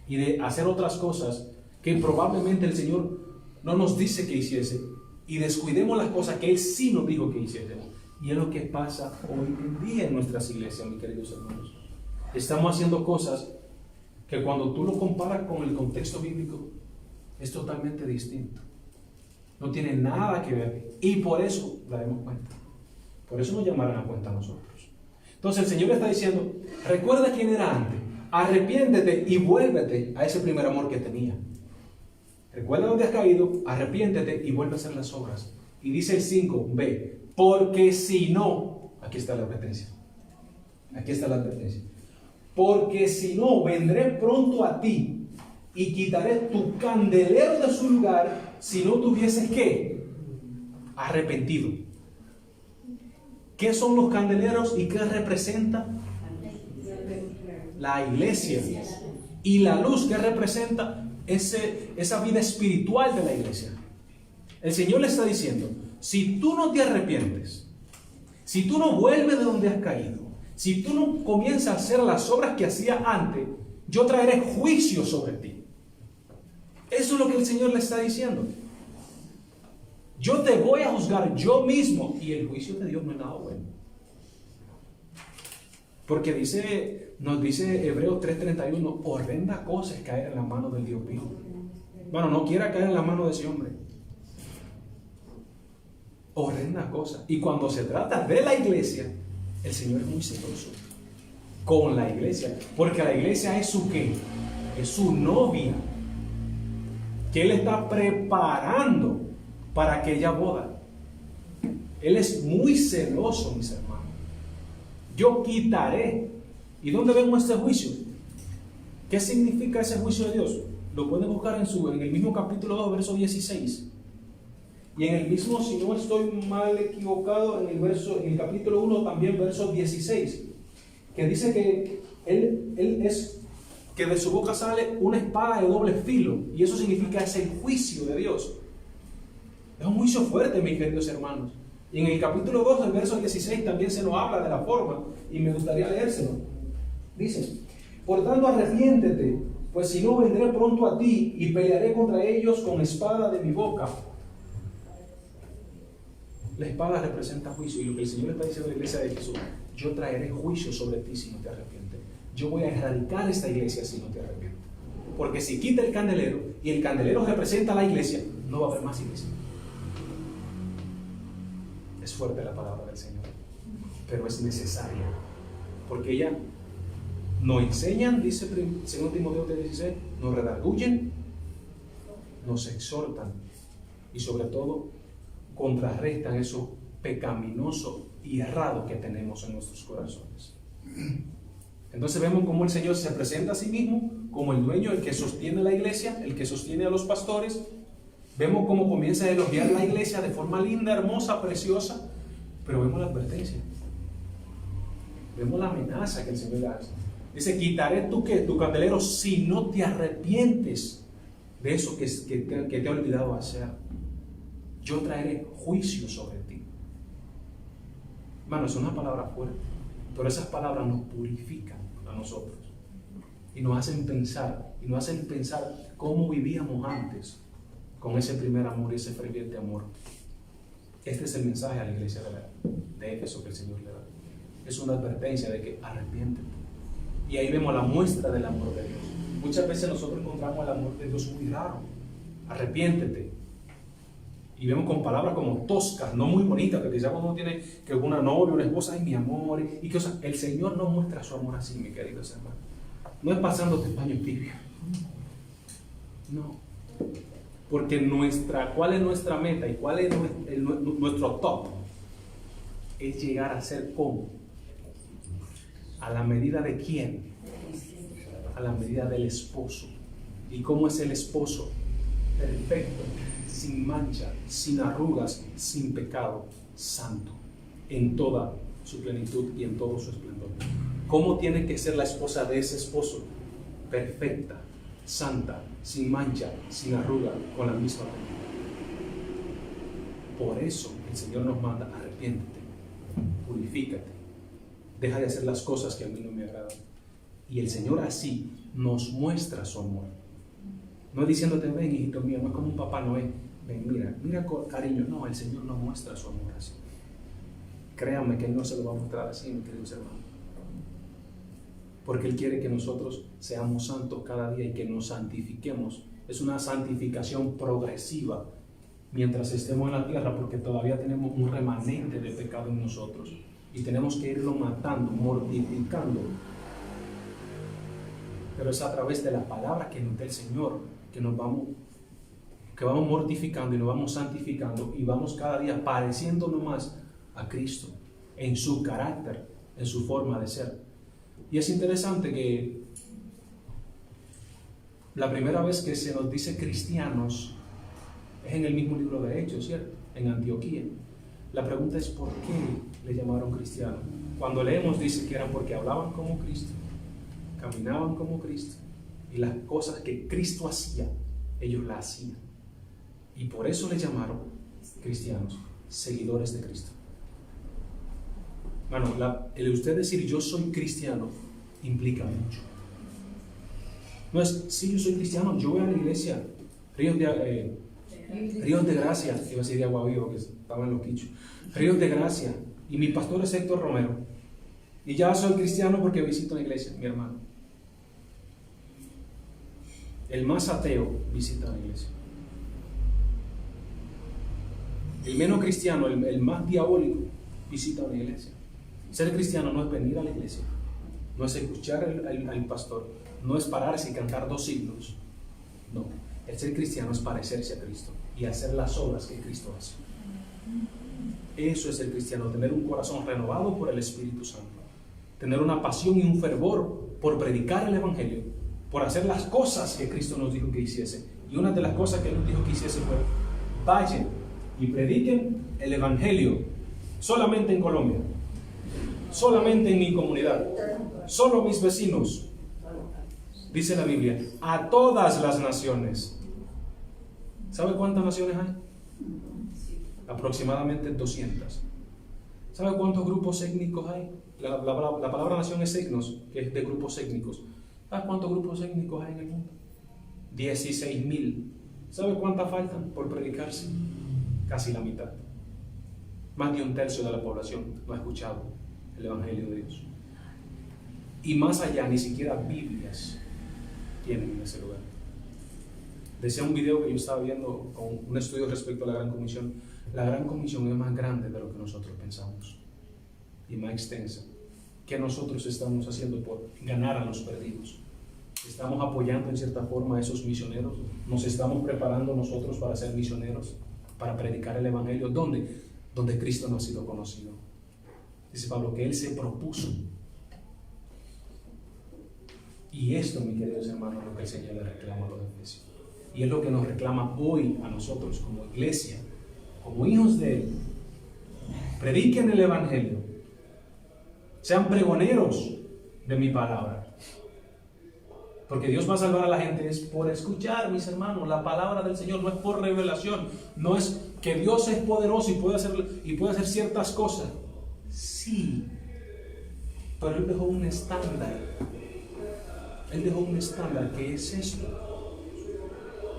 y de hacer otras cosas que probablemente el Señor no nos dice que hiciese y descuidemos las cosas que Él sí nos dijo que hiciésemos. Y es lo que pasa hoy en día en nuestras iglesias, mis queridos hermanos. Estamos haciendo cosas que cuando tú lo comparas con el contexto bíblico es totalmente distinto. No tiene nada que ver. Y por eso daremos cuenta. Por eso nos llamarán a cuenta a nosotros. Entonces el Señor le está diciendo, recuerda quién era antes. Arrepiéntete y vuélvete a ese primer amor que tenía. Recuerda dónde has caído, arrepiéntete y vuelve a hacer las obras. Y dice el 5b, porque si no, aquí está la advertencia. Aquí está la advertencia. Porque si no, vendré pronto a ti y quitaré tu candelero de su lugar si no tuvieses ¿qué? Arrepentido. ¿Qué son los candeleros y qué representa? La iglesia. Y la luz que representa esa vida espiritual de la iglesia. El Señor le está diciendo, si tú no te arrepientes, si tú no vuelves de donde has caído, si tú no comienzas a hacer las obras que hacías antes, yo traeré juicio sobre ti. Eso es lo que el Señor le está diciendo. Yo te voy a juzgar yo mismo. Y el juicio de Dios no es nada bueno. Porque nos dice Hebreos 3:31, horrenda cosa es caer en la mano del Dios vivo. Bueno, no quiera caer en la mano de ese hombre. Horrenda cosa. Y cuando se trata de la iglesia, el Señor es muy celoso con la iglesia, porque la iglesia es su ¿qué? Es su novia, que Él está preparando para aquella boda. Él es muy celoso, mis hermanos. Yo quitaré. ¿Y dónde vemos este juicio? ¿Qué significa ese juicio de Dios? Lo pueden buscar en el mismo capítulo 2, verso 16. Y en el mismo, si no estoy mal equivocado, en el capítulo 1 también, verso 16, que dice que que de su boca sale una espada de doble filo, y eso significa es el juicio de Dios. Es un juicio fuerte, mis queridos hermanos. Y en el capítulo 2, del verso 16, también se nos habla de la forma, y me gustaría leérselo. Dice: por tanto, arrepiéntete, pues si no, vendré pronto a ti y pelearé contra ellos con espada de mi boca. La espada representa juicio, y lo que el Señor está diciendo a la iglesia de Jesús: yo traeré juicio sobre ti si no te arrepientes. Yo voy a erradicar esta iglesia si no te arrepientes. Porque si quita el candelero, y el candelero representa a la iglesia, no va a haber más iglesia. Es fuerte la palabra del Señor, pero es necesaria, porque ella nos enseñan, dice 2 Timoteo 3:16, nos redarguyen, nos exhortan y sobre todo contrarrestan eso pecaminoso y errado que tenemos en nuestros corazones. Entonces vemos cómo el Señor se presenta a sí mismo como el dueño, el que sostiene la iglesia, el que sostiene a los pastores. Vemos cómo comienza a elogiar la iglesia de forma linda, hermosa, preciosa, pero vemos la advertencia, vemos la amenaza que el Señor le hace. Dice: quitaré tu candelero si no te arrepientes de eso que te he olvidado hacer. Yo traeré juicio sobre ti. Hermano, es una palabra fuerte, pero esas palabras nos purifican a nosotros y nos hacen pensar cómo vivíamos antes con ese primer amor y ese ferviente amor. Este es el mensaje a la iglesia de Éfeso que el Señor le da. Es una advertencia de que arrepiéntete. Y ahí vemos la muestra del amor de Dios. Muchas veces nosotros encontramos el amor de Dios muy raro. Arrepiéntete. Y vemos con palabras como toscas, no muy bonitas, que quizás cuando uno tiene que una novia, una esposa, ay, mi amor, y que, o sea, el Señor no muestra su amor así, mi querido hermano. No es pasándote paño tibio. No. Porque ¿cuál es nuestra meta y cuál es nuestro top? Es llegar a ser como. ¿A la medida de quién? A la medida del esposo. ¿Y cómo es el esposo? Perfecto, sin mancha, sin arrugas, sin pecado, santo, en toda su plenitud y en todo su esplendor. ¿Cómo tiene que ser la esposa de ese esposo? Perfecta, santa, sin mancha, sin arruga, con la misma plenitud. Por eso el Señor nos manda: arrepiéntete, purifícate, deja de hacer las cosas que a mí no me agradan. Y el Señor así nos muestra su amor. No es diciéndote: ven, hijito mío, no es como un papá Noé, ven, mira cariño. No, el Señor nos muestra su amor así. Créanme que Él no se lo va a mostrar así, mis queridos hermanos. Porque Él quiere que nosotros seamos santos cada día y que nos santifiquemos. Es una santificación progresiva mientras estemos en la tierra, porque todavía tenemos un remanente de pecado en nosotros y tenemos que irlo matando, mortificando. Pero es a través de la palabra que nos da el Señor que vamos mortificando y nos vamos santificando y vamos cada día pareciéndonos más a Cristo en su carácter, en su forma de ser. Y es interesante que la primera vez que se nos dice cristianos es en el mismo libro de Hechos, ¿cierto? En Antioquía. La pregunta es: ¿por qué le llamaron cristianos? Cuando leemos dice que eran porque hablaban como Cristo, caminaban como Cristo, y las cosas que Cristo hacía, ellos las hacían. Y por eso le llamaron cristianos, seguidores de Cristo. Bueno, el usted decir yo soy cristiano implica mucho. No es, sí, yo soy cristiano, yo voy a la iglesia, Ríos de Gracia, iba a decir de Agua Viva, que estaba en Los Quichos, Ríos de Gracia, y mi pastor es Héctor Romero, y ya soy cristiano porque visito la iglesia, mi hermano. El más ateo visita la iglesia. El menos cristiano, el más diabólico, visita una iglesia. Ser cristiano no es venir a la iglesia, no es escuchar al pastor, no es pararse y cantar 2 himnos. No, el ser cristiano es parecerse a Cristo y hacer las obras que Cristo hace. Eso es el cristiano: tener un corazón renovado por el Espíritu Santo, tener una pasión y un fervor por predicar el Evangelio, por hacer las cosas que Cristo nos dijo que hiciese. Y una de las cosas que Él nos dijo que hiciese fue: vayan y prediquen el Evangelio solamente en Colombia, solamente en mi comunidad, solo mis vecinos. Dice la Biblia, a todas las naciones. ¿Sabe cuántas naciones hay? Aproximadamente 200. ¿Sabe cuántos grupos étnicos hay? La palabra nación es etnos, que es de grupos étnicos. ¿Sabe cuántos grupos étnicos hay en el mundo? 16,000. ¿Sabe cuántas faltan por predicarse? Casi la mitad. Más de un tercio de la población no ha escuchado el Evangelio de Dios. Y más allá, ni siquiera Biblias tienen en ese lugar. Decía un video que yo estaba viendo con un estudio respecto a la Gran Comisión. La Gran Comisión es más grande de lo que nosotros pensamos y más extensa. ¿Qué nosotros estamos haciendo por ganar a los perdidos? ¿Estamos apoyando en cierta forma a esos misioneros? ¿Nos estamos preparando nosotros para ser misioneros? ¿Para predicar el Evangelio? ¿Dónde? Donde Cristo no ha sido conocido. Dice Pablo que Él se propuso. Y esto, mis queridos hermanos, es lo que el Señor le reclama a los efesios. Y es lo que nos reclama hoy a nosotros como iglesia, como hijos de Él. Prediquen el Evangelio. Sean pregoneros de mi palabra. Porque Dios va a salvar a la gente es por escuchar, mis hermanos, la palabra del Señor. No es por revelación. No es que Dios es poderoso y puede hacer ciertas cosas. Sí. Pero Él dejó un estándar. Él dejó un estándar que es esto.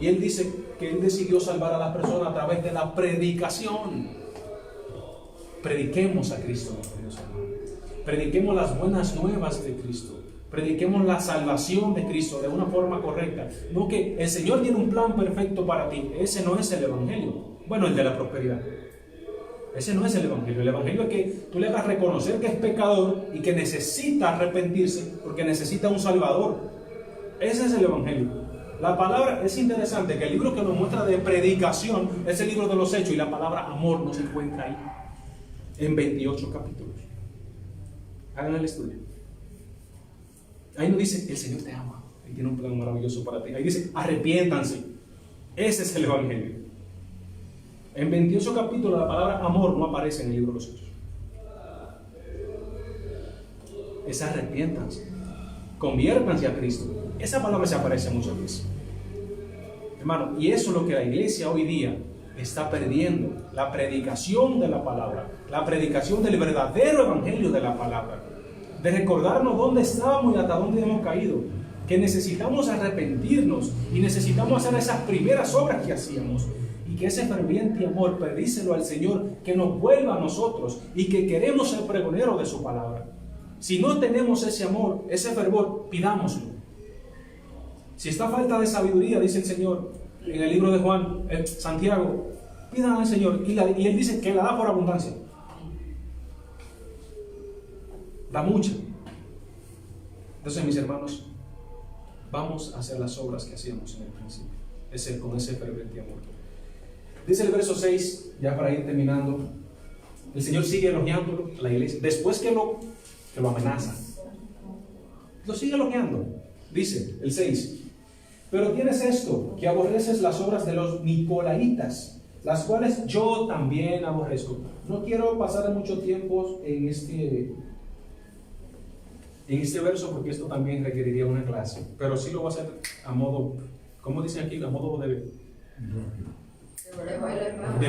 Y Él dice que Él decidió salvar a las personas a través de la predicación. Prediquemos a Cristo, mis queridos hermanos. Prediquemos las buenas nuevas de Cristo. Prediquemos la salvación de Cristo de una forma correcta. No que el Señor tiene un plan perfecto para ti. Ese no es el Evangelio. Bueno, el de la prosperidad. Ese no es el Evangelio. El Evangelio es que tú le hagas reconocer que es pecador y que necesita arrepentirse porque necesita un Salvador. Ese es el Evangelio. La palabra, es interesante que el libro que nos muestra de predicación es el libro de los Hechos y la palabra amor no se encuentra ahí. En 28 capítulos. Hagan el estudio. Ahí no dice, el Señor te ama. Él tiene un plan maravilloso para ti. Ahí dice, arrepiéntanse. Ese es el Evangelio. En 28 capítulos la palabra amor no aparece en el libro de los Hechos. Es arrepiéntanse. Conviértanse a Cristo. Esa palabra se aparece muchas veces. Hermano, y eso es lo que la iglesia hoy día está perdiendo. La predicación de la palabra. La predicación del verdadero evangelio de la palabra. De recordarnos dónde estábamos y hasta dónde hemos caído. Que necesitamos arrepentirnos y necesitamos hacer esas primeras obras que hacíamos. Y que ese ferviente amor, pedíselo al Señor, que nos vuelva a nosotros y que queremos ser pregoneros de su palabra. Si no tenemos ese amor, ese fervor, pidámoslo. Si está falta de sabiduría, dice el Señor en el libro de Juan, Santiago, pidan al Señor. Y Él dice que la da por abundancia. Da mucha. Entonces, mis hermanos, vamos a hacer las obras que hacíamos en el principio. Con ese ferviente amor. Dice el verso 6, ya para ir terminando, el Señor sigue elogiándolo a la iglesia. Después que lo amenaza, lo sigue elogiando. Dice el 6, pero tienes esto, que aborreces las obras de los nicolaitas, las cuales yo también aborrezco. No quiero pasar mucho tiempo en este verso, porque esto también requeriría una clase, pero sí lo voy a hacer a modo, ¿cómo dicen aquí? A modo de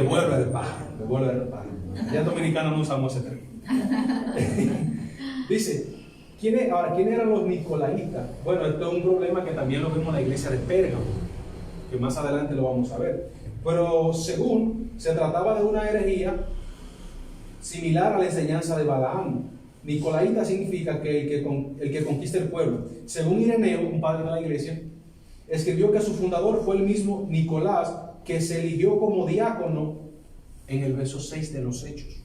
vuelo de paja. Ya en Dominicana no usamos ese término. Dice, ¿quién eran los nicolaitas? Bueno, esto es un problema que también lo vemos en la iglesia de Pérgamo, que más adelante lo vamos a ver. Pero según se trataba de una herejía similar a la enseñanza de Balaam. Nicolaita significa que el que conquista el pueblo. Según Ireneo, un padre de la iglesia, escribió que su fundador fue el mismo Nicolás, que se eligió como diácono en el verso 6 de los Hechos,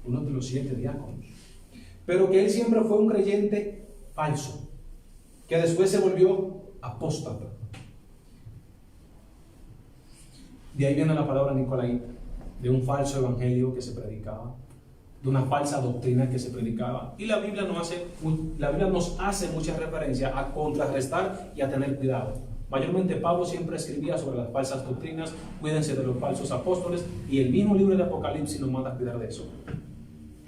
uno de los 7 diáconos, pero que él siempre fue un creyente falso, que después se volvió apóstata. De ahí viene la palabra nicolaita, de un falso evangelio que se predicaba, de una falsa doctrina que se predicaba, y la Biblia nos hace mucha referencia a contrarrestar y a tener cuidado. Mayormente Pablo siempre escribía sobre las falsas doctrinas, cuídense de los falsos apóstoles, y el mismo libro de Apocalipsis nos manda a cuidar de eso.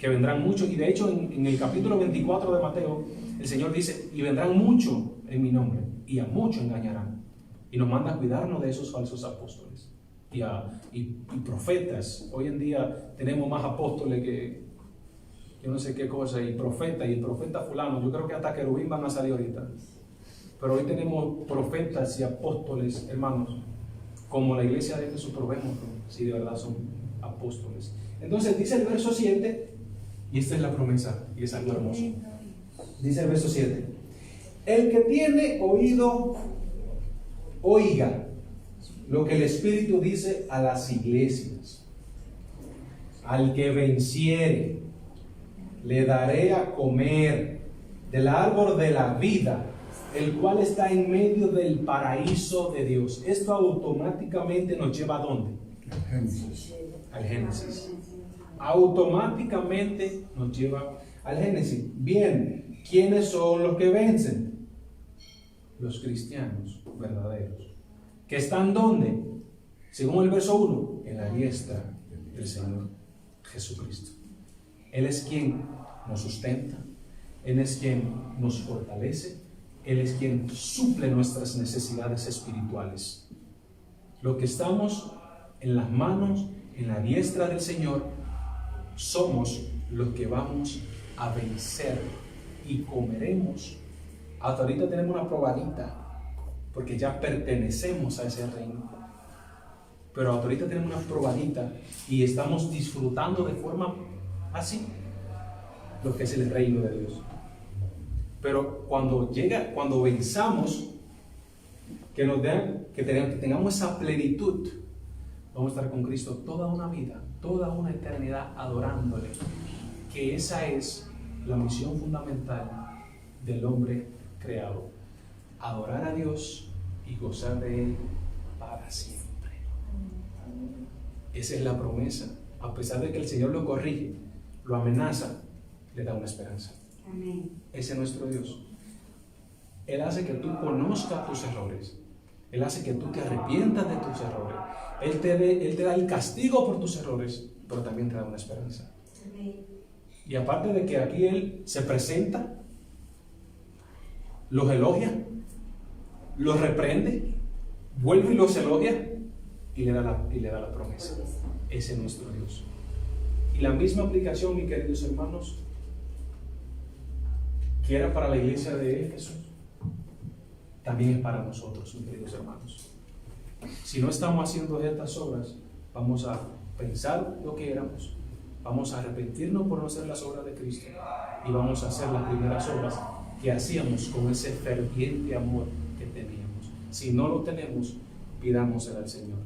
que vendrán muchos, y de hecho en el capítulo 24 de Mateo, el Señor dice, y vendrán muchos en mi nombre, y a muchos engañarán. Y nos manda a cuidarnos de esos falsos apóstoles y profetas. Hoy en día tenemos más apóstoles que yo no sé qué cosa, y el profeta fulano, yo creo que hasta querubín van a salir ahorita. Pero hoy tenemos profetas y apóstoles, hermanos, como la iglesia de Jesús, probemos si de verdad son apóstoles. Entonces dice el verso 7, y esta es la promesa, y es algo hermoso. Dice el verso 7, el que tiene oído, oiga lo que el Espíritu dice a las iglesias. Al que venciere, le daré a comer del árbol de la vida, el cual está en medio del paraíso de Dios. Esto automáticamente nos lleva ¿a dónde? Al Génesis. Automáticamente nos lleva al Génesis. Bien, ¿quiénes son los que vencen? Los cristianos verdaderos. ¿Que están dónde? Según el verso 1, en la diestra del Señor Jesucristo. Él es quien nos sustenta, Él es quien nos fortalece, Él es quien suple nuestras necesidades espirituales. Lo que estamos en las manos, en la diestra del Señor, somos los que vamos a vencer y comeremos. Hasta ahorita tenemos una probadita, porque ya pertenecemos a ese reino. Pero hasta ahorita tenemos una probadita y estamos disfrutando de forma así lo que es el reino de Dios. Pero cuando venzamos, que tengamos esa plenitud, vamos a estar con Cristo toda una vida, toda una eternidad adorándole, que esa es la misión fundamental del hombre creado: adorar a Dios y gozar de Él para siempre. Esa es la promesa. A pesar de que el Señor lo corrige, lo amenaza, le da una esperanza. Amén. Ese es nuestro Dios. Él hace que tú conozcas tus errores. Él hace que tú te arrepientas de tus errores. Él te da el castigo por tus errores, pero también te da una esperanza. Amén. Y aparte de que aquí Él se presenta, los elogia, los reprende, vuelve y los elogia y le da la promesa. Ese es nuestro Dios. Y la misma aplicación, mis queridos hermanos, que era para la iglesia de Éfeso, también es para nosotros, mis queridos hermanos. Si no estamos haciendo estas obras, vamos a pensar lo que éramos, vamos a arrepentirnos por no hacer las obras de Cristo y vamos a hacer las primeras obras que hacíamos con ese ferviente amor que teníamos. Si no lo tenemos, pidámoselo al Señor,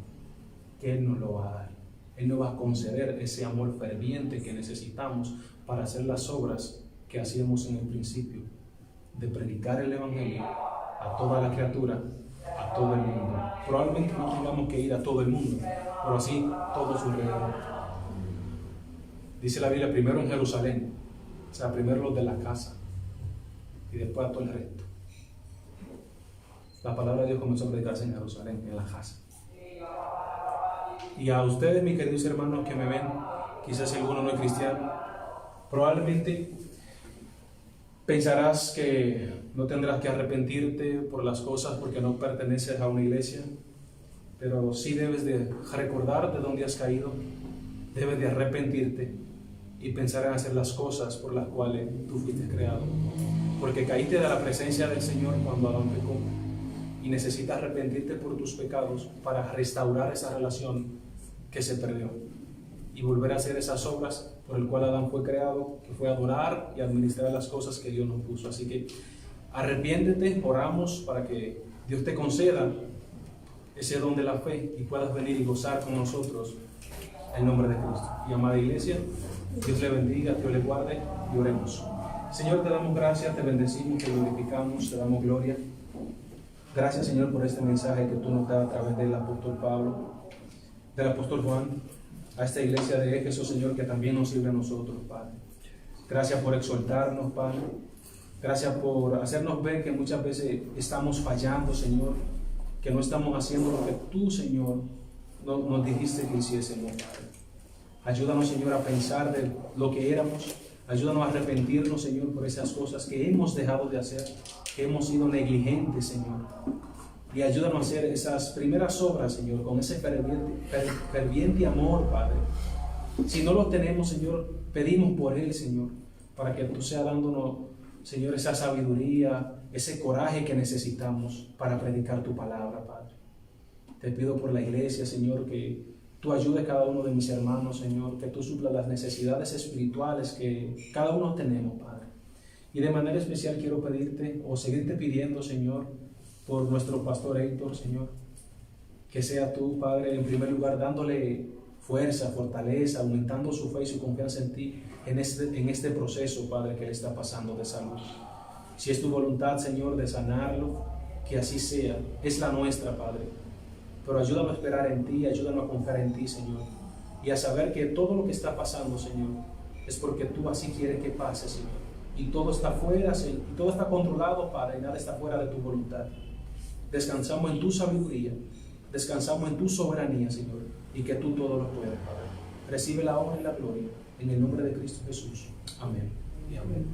que Él nos lo va a dar. Él nos va a conceder ese amor ferviente que necesitamos para hacer las obras que hacíamos en el principio, de predicar el Evangelio a toda la criatura, a todo el mundo. Probablemente no tengamos que ir a todo el mundo, pero así todo su alrededor. Dice la Biblia, primero en Jerusalén, o sea, primero los de la casa y después a todo el resto. La palabra de Dios comenzó a predicarse en Jerusalén, en la casa. Y a ustedes, mis queridos hermanos que me ven, quizás si alguno no es cristiano, probablemente pensarás que no tendrás que arrepentirte por las cosas porque no perteneces a una iglesia, pero sí debes de recordar de dónde has caído, debes de arrepentirte y pensar en hacer las cosas por las cuales tú fuiste creado, porque caíste de la presencia del Señor cuando Adán pecó y necesitas arrepentirte por tus pecados para restaurar esa relación que se perdió y volver a hacer esas obras por el cual Adán fue creado, que fue adorar y administrar las cosas que Dios nos puso. Así que arrepiéntete, oramos para que Dios te conceda ese don de la fe y puedas venir y gozar con nosotros en nombre de Cristo. Y amada iglesia, Dios le bendiga, Dios le guarde y oremos. Señor, te damos gracias, te bendecimos, te glorificamos, te damos gloria. Gracias, Señor, por este mensaje que tú nos das a través del apóstol Pablo, del apóstol Juan, a esta iglesia de Éfeso, Señor, que también nos sirve a nosotros, Padre. Gracias por exhortarnos, Padre. Gracias por hacernos ver que muchas veces estamos fallando, Señor, que no estamos haciendo lo que tú, Señor, nos dijiste que hiciésemos, Padre. Ayúdanos, Señor, a pensar de lo que éramos. Ayúdanos a arrepentirnos, Señor, por esas cosas que hemos dejado de hacer, que hemos sido negligentes, Señor. Y ayúdanos a hacer esas primeras obras, Señor, con ese ferviente amor, Padre. Si no lo tenemos, Señor, pedimos por Él, Señor, para que tú seas dándonos, Señor, esa sabiduría, ese coraje que necesitamos para predicar tu palabra, Padre. Te pido por la iglesia, Señor, que tú ayudes a cada uno de mis hermanos, Señor, que tú suplas las necesidades espirituales que cada uno tenemos, Padre. Y de manera especial quiero pedirte o seguirte pidiendo, Señor, por nuestro pastor Héctor, Señor, que sea tú, Padre, en primer lugar, dándole fuerza, fortaleza, aumentando su fe y su confianza en ti, en este proceso, Padre, que le está pasando de salud. Si es tu voluntad, Señor, de sanarlo, que así sea. Es la nuestra, Padre. Pero ayúdame a esperar en ti, ayúdame a confiar en ti, Señor. Y a saber que todo lo que está pasando, Señor, es porque tú así quieres que pase, Señor. Y todo está fuera, Señor, y todo está controlado, Padre, y nada está fuera de tu voluntad. Descansamos en tu sabiduría, descansamos en tu soberanía, Señor, y que tú todo lo puedes, Padre. Recibe la honra y la gloria, en el nombre de Cristo Jesús. Amén y amén.